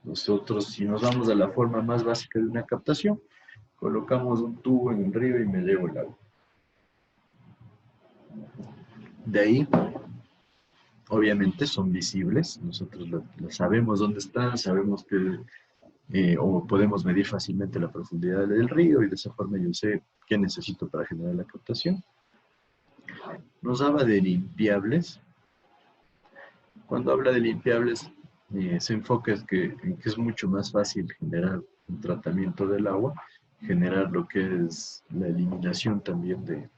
Nosotros, si nos vamos a la forma más básica de una captación, colocamos un tubo en el río y me llevo el agua. De ahí, obviamente son visibles, nosotros lo sabemos dónde están, sabemos que, o podemos medir fácilmente la profundidad del río y de esa forma yo sé qué necesito para generar la captación. Nos habla de limpiables. Cuando habla de limpiables, se enfoca en que es mucho más fácil generar un tratamiento del agua, generar lo que es la eliminación también de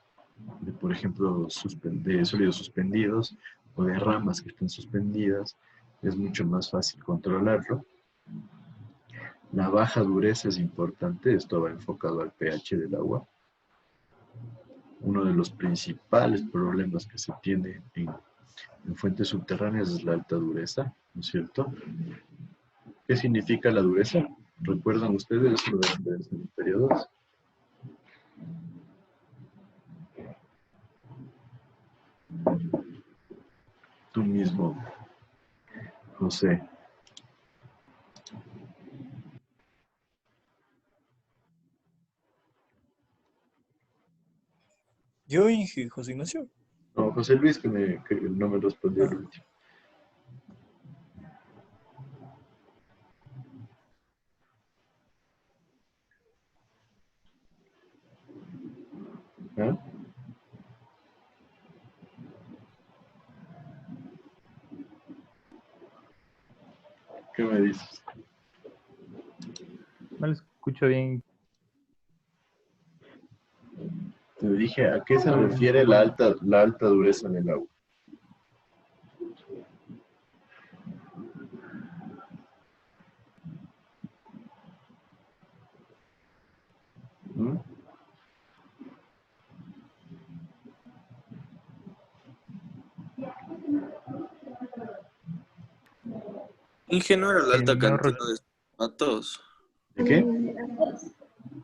por ejemplo, de sólidos suspendidos o de ramas que están suspendidas. Es mucho más fácil controlarlo. La baja dureza es importante, esto va enfocado al pH del agua. Uno de los principales problemas que se tiene en fuentes subterráneas es la alta dureza, ¿no es cierto? ¿Qué significa la dureza? ¿Recuerdan ustedes eso de el periodo 2? Tú mismo, José. Yo, Inge, José Ignacio. No, José Luis, que no me respondió el último. ¿Ah? ¿Qué me dices? No lo escucho bien. Te dije, ¿a qué se refiere la alta dureza del agua? ¿Mm? Inge, ¿no era la alta No cantidad de sulfatos? ¿De qué?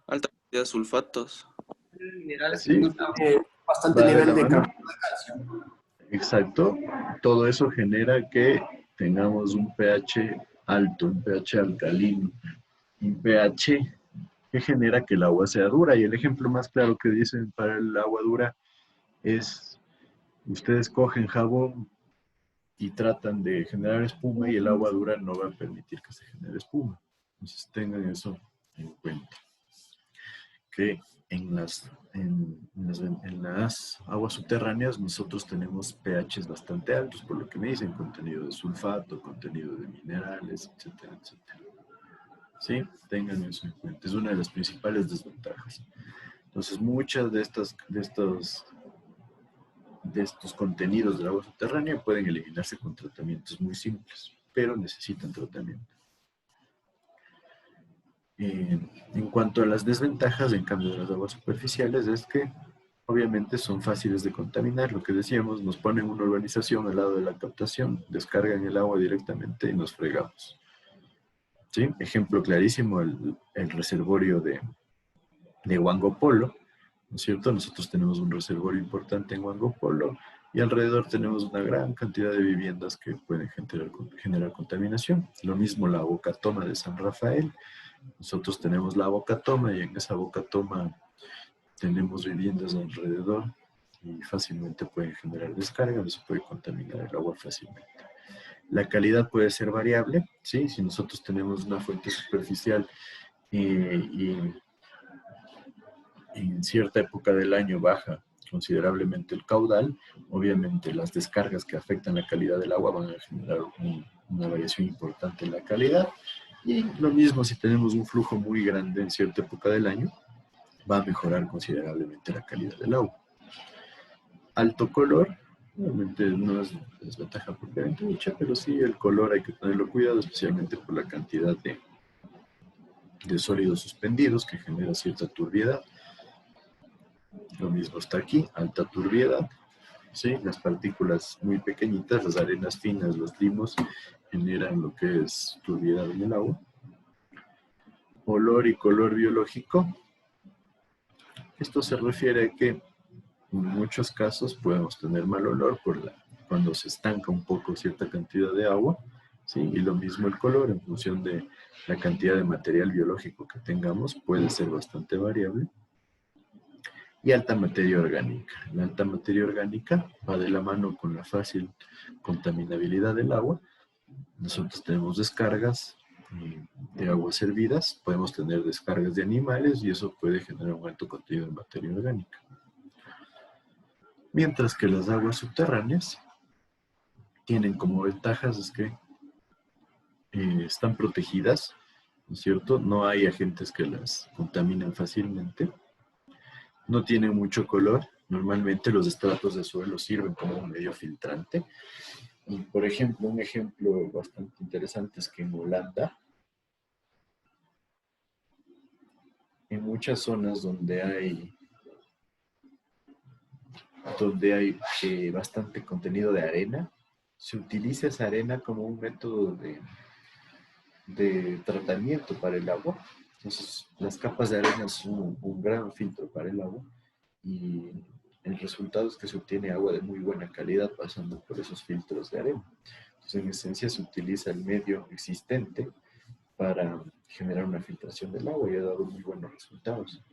Alta cantidad de sulfatos. Minerales Sí. Bastante Va de nivel la de mano. carbono de calcio. Exacto. Todo eso genera que tengamos un pH alto, un pH alcalino. y pH que genera que el agua sea dura. Y el ejemplo más claro que dicen para el agua dura es, ustedes cogen jabón y tratan de generar espuma y el agua dura no va a permitir que se genere espuma. Entonces tengan eso en cuenta. Que en las aguas subterráneas nosotros tenemos pHs bastante altos, por lo que me dicen contenido de sulfato, contenido de minerales, etcétera, etcétera. ¿Sí? Tengan eso en cuenta. Es una de las principales desventajas. Entonces, muchas de estos contenidos del agua subterránea pueden eliminarse con tratamientos muy simples, pero necesitan tratamiento. En cuanto a las desventajas, en cambio de las aguas superficiales, es que obviamente son fáciles de contaminar. Lo que decíamos, nos ponen una urbanización al lado de la captación, descargan el agua directamente y nos fregamos. ¿Sí? Ejemplo clarísimo, el reservorio de Huango Polo, ¿no es cierto? Nosotros tenemos un reservorio importante en Huango Polo y alrededor tenemos una gran cantidad de viviendas que pueden generar contaminación. Lo mismo la Boca Toma de San Rafael. Nosotros tenemos la Boca Toma y en esa Boca Toma tenemos viviendas alrededor y fácilmente pueden generar descarga, se puede contaminar el agua fácilmente. La calidad puede ser variable, ¿sí? Si nosotros tenemos una fuente superficial y en cierta época del año baja considerablemente el caudal, obviamente las descargas que afectan la calidad del agua van a generar una variación importante en la calidad. Y lo mismo si tenemos un flujo muy grande en cierta época del año, va a mejorar considerablemente la calidad del agua. Alto color, obviamente no es desventaja propiamente dicha, pero sí el color hay que tenerlo cuidado, especialmente por la cantidad de sólidos suspendidos que genera cierta turbiedad. Lo mismo está aquí, alta turbiedad, ¿sí? Las partículas muy pequeñitas, las arenas finas, los limos, generan lo que es turbiedad en el agua. Olor y color biológico. Esto se refiere a que en muchos casos podemos tener mal olor cuando se estanca un poco cierta cantidad de agua, ¿sí? Y lo mismo el color, en función de la cantidad de material biológico que tengamos, puede ser bastante variable. Y alta materia orgánica. La alta materia orgánica va de la mano con la fácil contaminabilidad del agua. Nosotros tenemos descargas de aguas hervidas, podemos tener descargas de animales y eso puede generar un alto contenido de materia orgánica. Mientras que las aguas subterráneas tienen como ventajas es que están protegidas, ¿no es cierto? No hay agentes que las contaminan fácilmente. No tienen mucho color. Normalmente los estratos de suelo sirven como un medio filtrante. Y, por ejemplo, un ejemplo bastante interesante es que en Holanda, en muchas zonas donde hay bastante contenido de arena, se utiliza esa arena como un método de tratamiento para el agua. Entonces, las capas de arena son un gran filtro para el agua y el resultado es que se obtiene agua de muy buena calidad pasando por esos filtros de arena. Entonces, en esencia, se utiliza el medio existente para generar una filtración del agua y ha dado muy buenos resultados.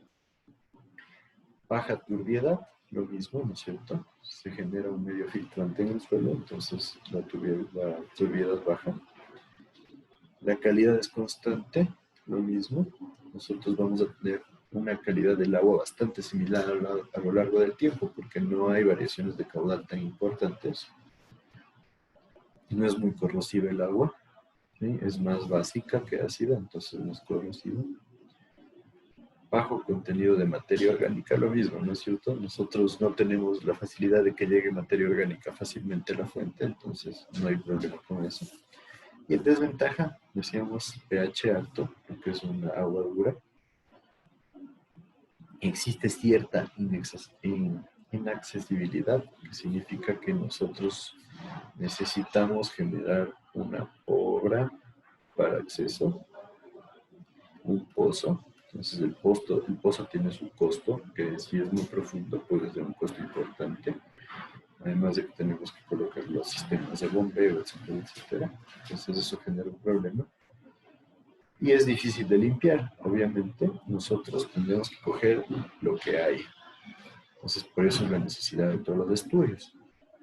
Baja turbiedad, lo mismo, ¿no es cierto? Se genera un medio filtrante en el suelo, entonces la turbiedad baja. La calidad es constante, lo mismo. Nosotros vamos a tener una calidad del agua bastante similar a lo largo del tiempo, porque no hay variaciones de caudal tan importantes. No es muy corrosiva el agua, ¿sí? Es más básica que ácida, entonces no es corrosiva. Bajo contenido de materia orgánica, lo mismo, ¿no es cierto? Nosotros no tenemos la facilidad de que llegue materia orgánica fácilmente a la fuente, entonces no hay problema con eso. Y en desventaja, decíamos pH alto, porque es una agua dura. Existe cierta inaccesibilidad, que significa que nosotros necesitamos generar una obra para acceso, un pozo. Entonces el pozo tiene su costo, que si es muy profundo puede ser un costo importante. Además de que tenemos que colocar los sistemas de bombeo, etcétera, etcétera. Entonces eso genera un problema. Y es difícil de limpiar, obviamente. Nosotros tendremos que coger lo que hay. Entonces, por eso es la necesidad de todos los estudios,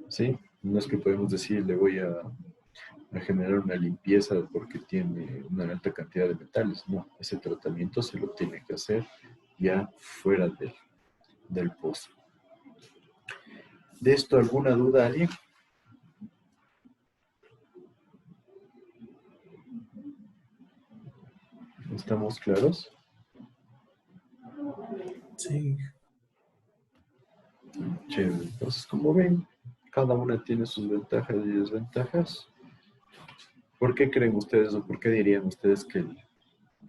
¿sí? No es que podemos decir, le voy a generar una limpieza porque tiene una alta cantidad de metales. No, ese tratamiento se lo tiene que hacer ya fuera del pozo. ¿De esto alguna duda, alguien? ¿Estamos claros? Sí. Chévere. Entonces, como ven, cada una tiene sus ventajas y desventajas. ¿Por qué creen ustedes o por qué dirían ustedes que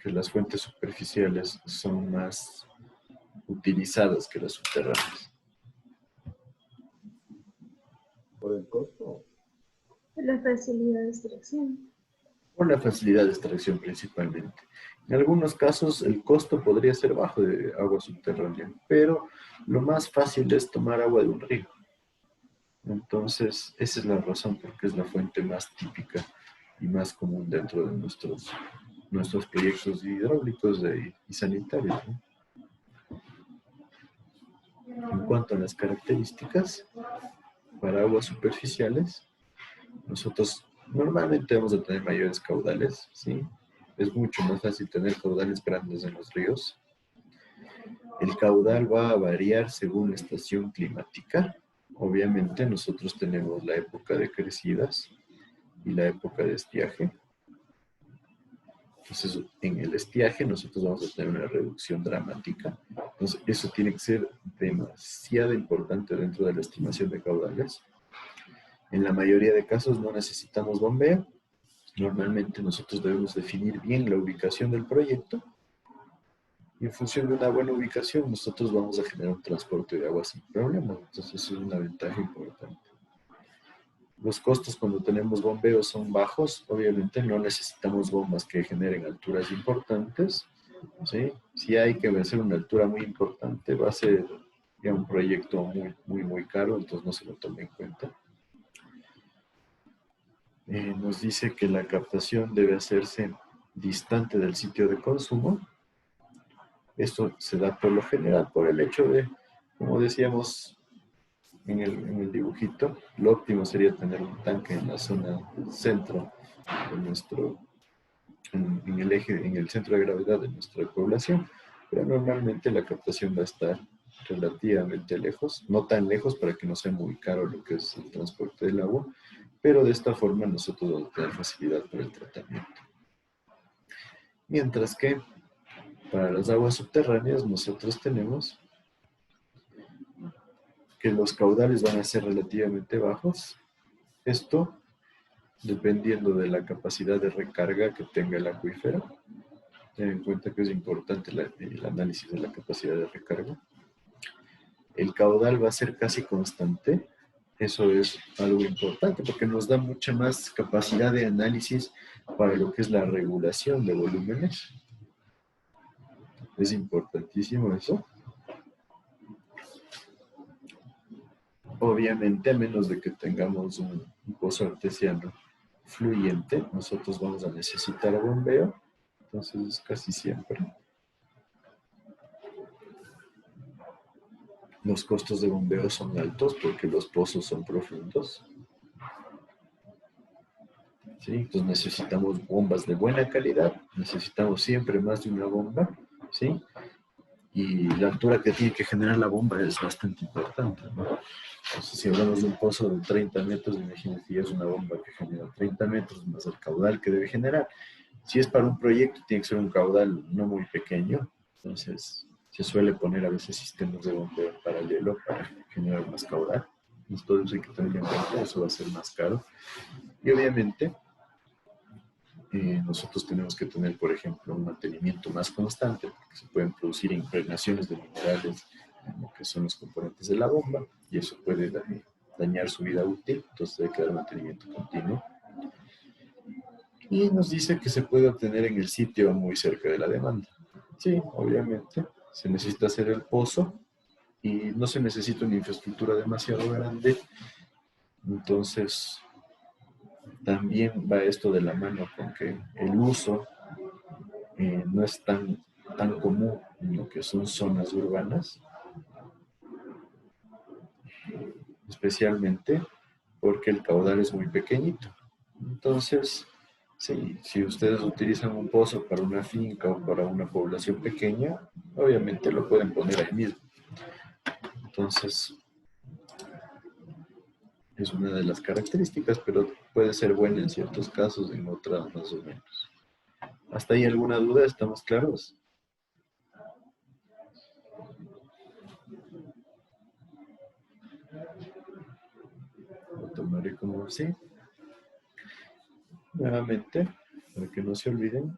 las fuentes superficiales son más utilizadas que las subterráneas? ¿Por el costo? La facilidad de extracción. Por la facilidad de extracción principalmente. En algunos casos el costo podría ser bajo de agua subterránea, pero lo más fácil es tomar agua de un río. Entonces, esa es la razón porque es la fuente más típica y más común dentro de nuestros proyectos hidráulicos y sanitarios, ¿no? En cuanto a las características, para aguas superficiales, nosotros normalmente vamos a tener mayores caudales, ¿sí? Es mucho más fácil tener caudales grandes en los ríos. El caudal va a variar según la estación climática. Obviamente nosotros tenemos la época de crecidas y la época de estiaje. Entonces, en el estiaje nosotros vamos a tener una reducción dramática. Entonces, eso tiene que ser demasiado importante dentro de la estimación de caudales. En la mayoría de casos no necesitamos bombeo. Normalmente nosotros debemos definir bien la ubicación del proyecto. Y en función de una buena ubicación, nosotros vamos a generar un transporte de agua sin problema. Entonces, eso es una ventaja importante. Los costos cuando tenemos bombeos son bajos. Obviamente no necesitamos bombas que generen alturas importantes, ¿sí? Si hay que hacer una altura muy importante, va a ser ya un proyecto muy caro, entonces no se lo tome en cuenta. Nos dice que la captación debe hacerse distante del sitio de consumo. Esto se da por lo general por el hecho de, como decíamos en el dibujito, lo óptimo sería tener un tanque en la zona centro de nuestro, en el eje, en el centro de gravedad de nuestra población, pero normalmente la captación va a estar relativamente lejos, no tan lejos para que no sea muy caro lo que es el transporte del agua, pero de esta forma nosotros vamos a tener facilidad para el tratamiento. Mientras que para las aguas subterráneas nosotros tenemos que los caudales van a ser relativamente bajos. Esto dependiendo de la capacidad de recarga que tenga el acuífero. Ten en cuenta que es importante el análisis de la capacidad de recarga. El caudal va a ser casi constante. Eso es algo importante porque nos da mucha más capacidad de análisis para lo que es la regulación de volúmenes. Es importantísimo eso. Obviamente, a menos de que tengamos un pozo artesiano fluyente, nosotros vamos a necesitar bombeo. Entonces, casi siempre. Los costos de bombeo son altos porque los pozos son profundos. ¿Sí? Entonces necesitamos bombas de buena calidad. Necesitamos siempre más de una bomba. ¿Sí? Y la altura que tiene que generar la bomba es bastante importante, ¿no? Entonces, si hablamos de un pozo de 30 metros, imagínense, ya es una bomba que genera 30 metros más el caudal que debe generar. Si es para un proyecto, tiene que ser un caudal no muy pequeño. Entonces, se suele poner a veces sistemas de bombeo en paralelo para generar más caudal. Entonces, todo eso hay que tener en cuenta, eso va a ser más caro. Y obviamente, nosotros tenemos que tener, por ejemplo, un mantenimiento más constante, porque se pueden producir impregnaciones de minerales en lo que son los componentes de la bomba, y eso puede dañar su vida útil, entonces debe quedar mantenimiento continuo. Y nos dice que se puede obtener en el sitio muy cerca de la demanda. Sí, obviamente, se necesita hacer el pozo, y no se necesita una infraestructura demasiado grande, entonces también va esto de la mano con que el uso no es tan común en lo que son zonas urbanas, especialmente porque el caudal es muy pequeñito. Entonces, si ustedes utilizan un pozo para una finca o para una población pequeña, obviamente lo pueden poner ahí mismo. Entonces, es una de las características, pero puede ser buena en ciertos casos, en otras más o menos. ¿Hasta ahí alguna duda? ¿Estamos claros? Lo tomaré como sí. Nuevamente, para que no se olviden,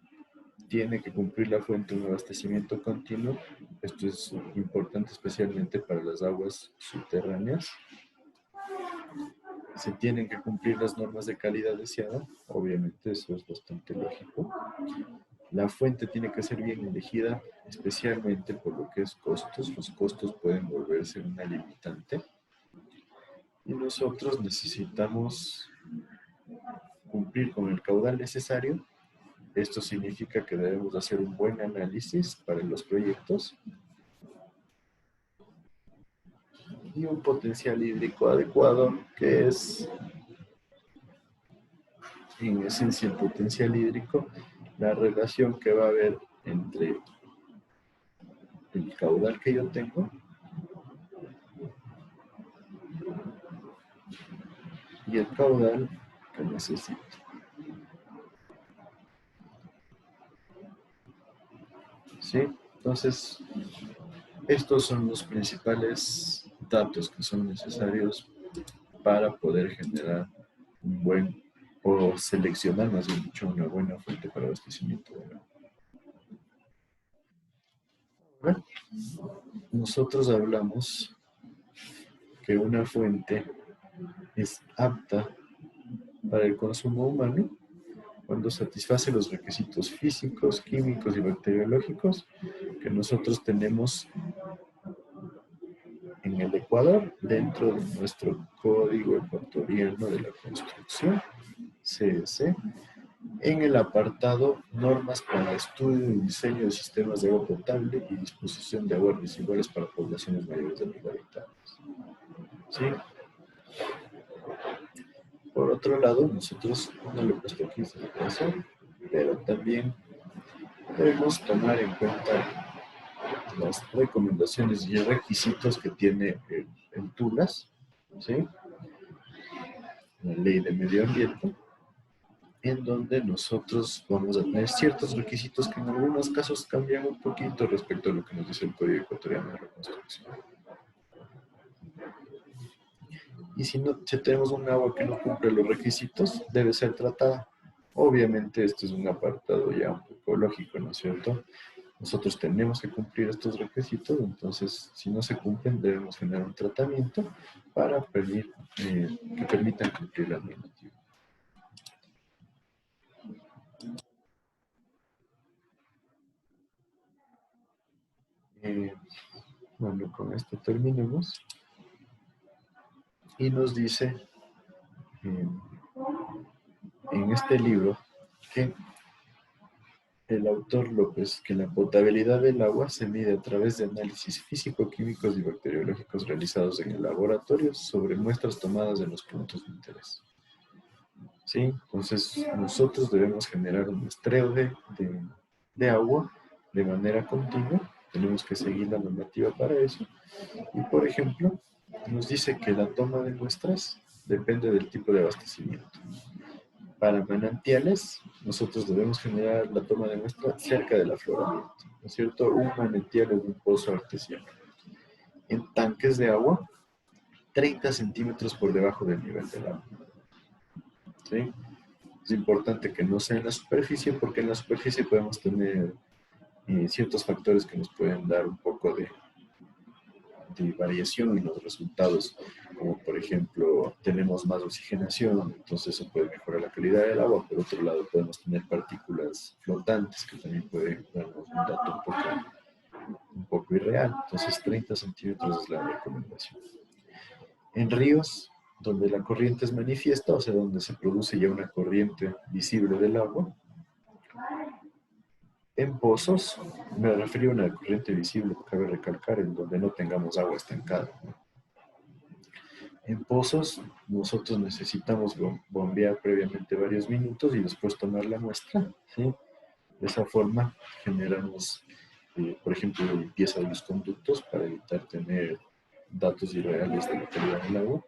tiene que cumplir la fuente un abastecimiento continuo. Esto es importante especialmente para las aguas subterráneas. Se tienen que cumplir las normas de calidad deseada. Obviamente eso es bastante lógico. La fuente tiene que ser bien elegida, especialmente por lo que es costos. Los costos pueden volverse una limitante. Y nosotros necesitamos cumplir con el caudal necesario. Esto significa que debemos hacer un buen análisis para los proyectos y un potencial hídrico adecuado, que es, en esencia, el potencial hídrico, la relación que va a haber entre el caudal que yo tengo y el caudal que necesito. ¿Sí? Entonces, estos son los principales datos que son necesarios para poder generar un buen, o seleccionar más bien dicho, una buena fuente para abastecimiento de agua. Ahora, nosotros hablamos que una fuente es apta para el consumo humano cuando satisface los requisitos físicos, químicos y bacteriológicos que nosotros tenemos en el Ecuador dentro de nuestro Código Ecuatoriano de la Construcción, CEC, en el apartado Normas para estudio y diseño de sistemas de agua potable y disposición de aguas residuales para poblaciones mayores de 1000 habitantes. ¿Sí? Por otro lado, nosotros, no lo he puesto aquí, se lo paso, pero también debemos tomar en cuenta las recomendaciones y requisitos que tiene el TULAS, ¿sí? La Ley de Medio Ambiente, en donde nosotros vamos a tener ciertos requisitos que en algunos casos cambian un poquito respecto a lo que nos dice el Código Ecuatoriano de la Construcción. Y si tenemos un agua que no cumple los requisitos, debe ser tratada. Obviamente esto es un apartado ya un poco lógico, ¿no es cierto? Nosotros tenemos que cumplir estos requisitos, entonces si no se cumplen debemos generar un tratamiento para que permitan cumplir la normativa. Bueno, con esto terminemos. Y nos dice en este libro que el autor López, que la potabilidad del agua se mide a través de análisis físico-químicos y bacteriológicos realizados en el laboratorio sobre muestras tomadas de los puntos de interés. ¿Sí? Entonces, nosotros debemos generar un muestreo de agua de manera continua. Tenemos que seguir la normativa para eso. Y, por ejemplo, nos dice que la toma de muestras depende del tipo de abastecimiento. Para manantiales, nosotros debemos generar la toma de muestra cerca del afloramiento, ¿no es cierto? Un manantial es un pozo artesiano. En tanques de agua, 30 centímetros por debajo del nivel del agua. ¿Sí? Es importante que no sea en la superficie, porque en la superficie podemos tener ciertos factores que nos pueden dar un poco de variación en los resultados, como por ejemplo tenemos más oxigenación, entonces eso puede mejorar la calidad del agua. Por otro lado podemos tener partículas flotantes que también pueden darnos un dato un poco irreal. Entonces 30 centímetros es la recomendación. En ríos donde la corriente es manifiesta, o sea donde se produce ya una corriente visible del agua, En pozos, me refería a una corriente visible, cabe recalcar, en donde no tengamos agua estancada, ¿no? En pozos, nosotros necesitamos bombear previamente varios minutos y después tomar la muestra, ¿sí? De esa forma generamos, por ejemplo, la limpieza de los conductos para evitar tener datos irreales de la calidad del agua.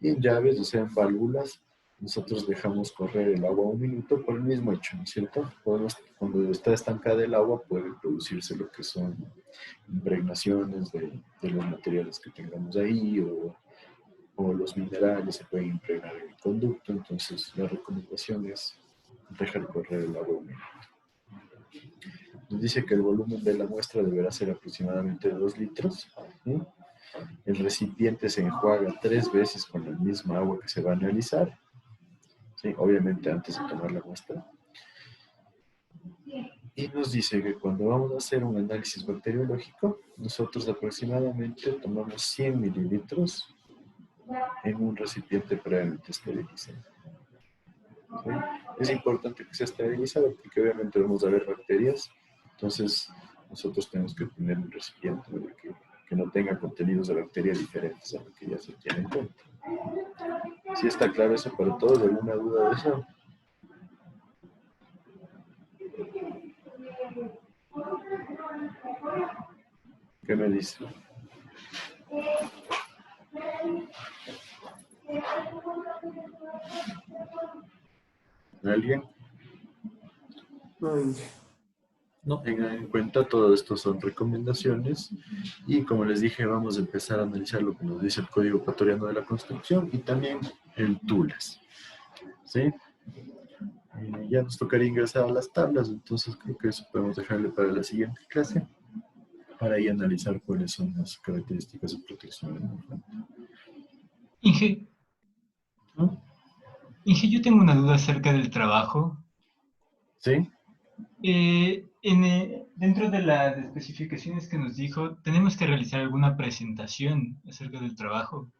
Y en llaves, o sea, en válvulas, nosotros dejamos correr el agua un minuto por el mismo hecho, ¿no es cierto? Cuando está estancada el agua puede producirse lo que son impregnaciones de los materiales que tengamos ahí o los minerales se pueden impregnar en el conducto. Entonces la recomendación es dejar correr el agua un minuto. Nos dice que el volumen de la muestra deberá ser aproximadamente 2 litros, ¿sí? El recipiente se enjuaga 3 veces con la misma agua que se va a analizar, ¿sí? Obviamente antes de tomar la muestra. Y nos dice que cuando vamos a hacer un análisis bacteriológico, nosotros aproximadamente tomamos 100 mililitros en un recipiente previamente esterilizado. ¿Sí? Es importante que sea esterilizado porque obviamente vamos a ver bacterias, entonces nosotros tenemos que tener un recipiente que no tenga contenidos de bacterias diferentes a lo que ya se tiene en cuenta. ¿Sí está claro eso para todos? ¿Alguna duda de eso? ¿Qué me dice? ¿Alguien? No. Tengan en cuenta, todo esto son recomendaciones y como les dije, vamos a empezar a analizar lo que nos dice el Código Ecuatoriano de la Construcción y también el TULAS. ¿Sí? Ya nos tocaría ingresar a las tablas, entonces creo que eso podemos dejarle para la siguiente clase, para ahí analizar cuáles son las características de protección del movimiento. Inge, yo tengo una duda acerca del trabajo. ¿Sí? Dentro de las especificaciones que nos dijo, ¿tenemos que realizar alguna presentación acerca del trabajo?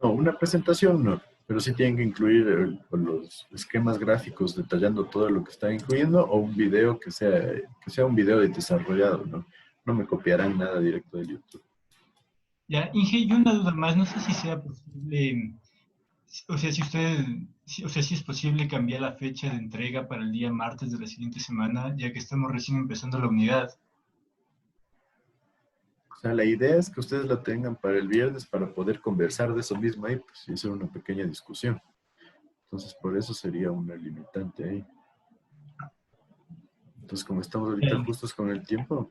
No, una presentación no, pero sí tienen que incluir los esquemas gráficos detallando todo lo que está incluyendo o un video que sea un video desarrollado, ¿no? No me copiarán nada directo de YouTube. Ya, Inge, y una duda más, no sé si sea posible, o sea, si es posible cambiar la fecha de entrega para el día martes de la siguiente semana, ya que estamos recién empezando la unidad. O sea, la idea es que ustedes la tengan para el viernes para poder conversar de eso mismo ahí, pues, y hacer una pequeña discusión. Entonces, por eso sería una limitante ahí. Entonces, como estamos ahorita justos con el tiempo,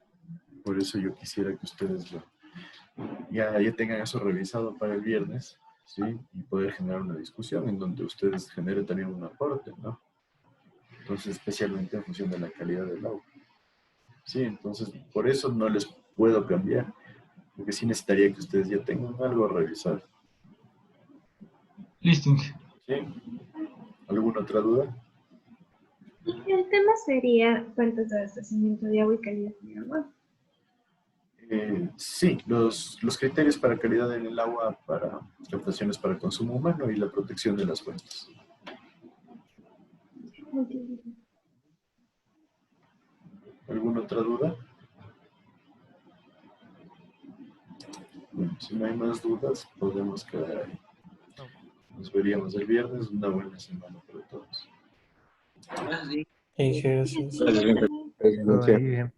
por eso yo quisiera que ustedes ya tengan eso revisado para el viernes, ¿sí? Y poder generar una discusión en donde ustedes generen también un aporte, ¿no? Entonces, especialmente en función de la calidad del agua. Sí, entonces, por eso no les puedo cambiar, porque sí necesitaría que ustedes ya tengan algo a revisar. Listo. ¿Sí? ¿Alguna otra duda? El tema sería fuentes de abastecimiento de agua y calidad de agua. Sí, los criterios para calidad del agua, para captaciones para consumo humano y la protección de las fuentes. ¿Alguna otra duda? Bueno, si no hay más dudas, podemos quedar ahí. Nos veríamos el viernes. Una buena semana para todos. Gracias. Gracias.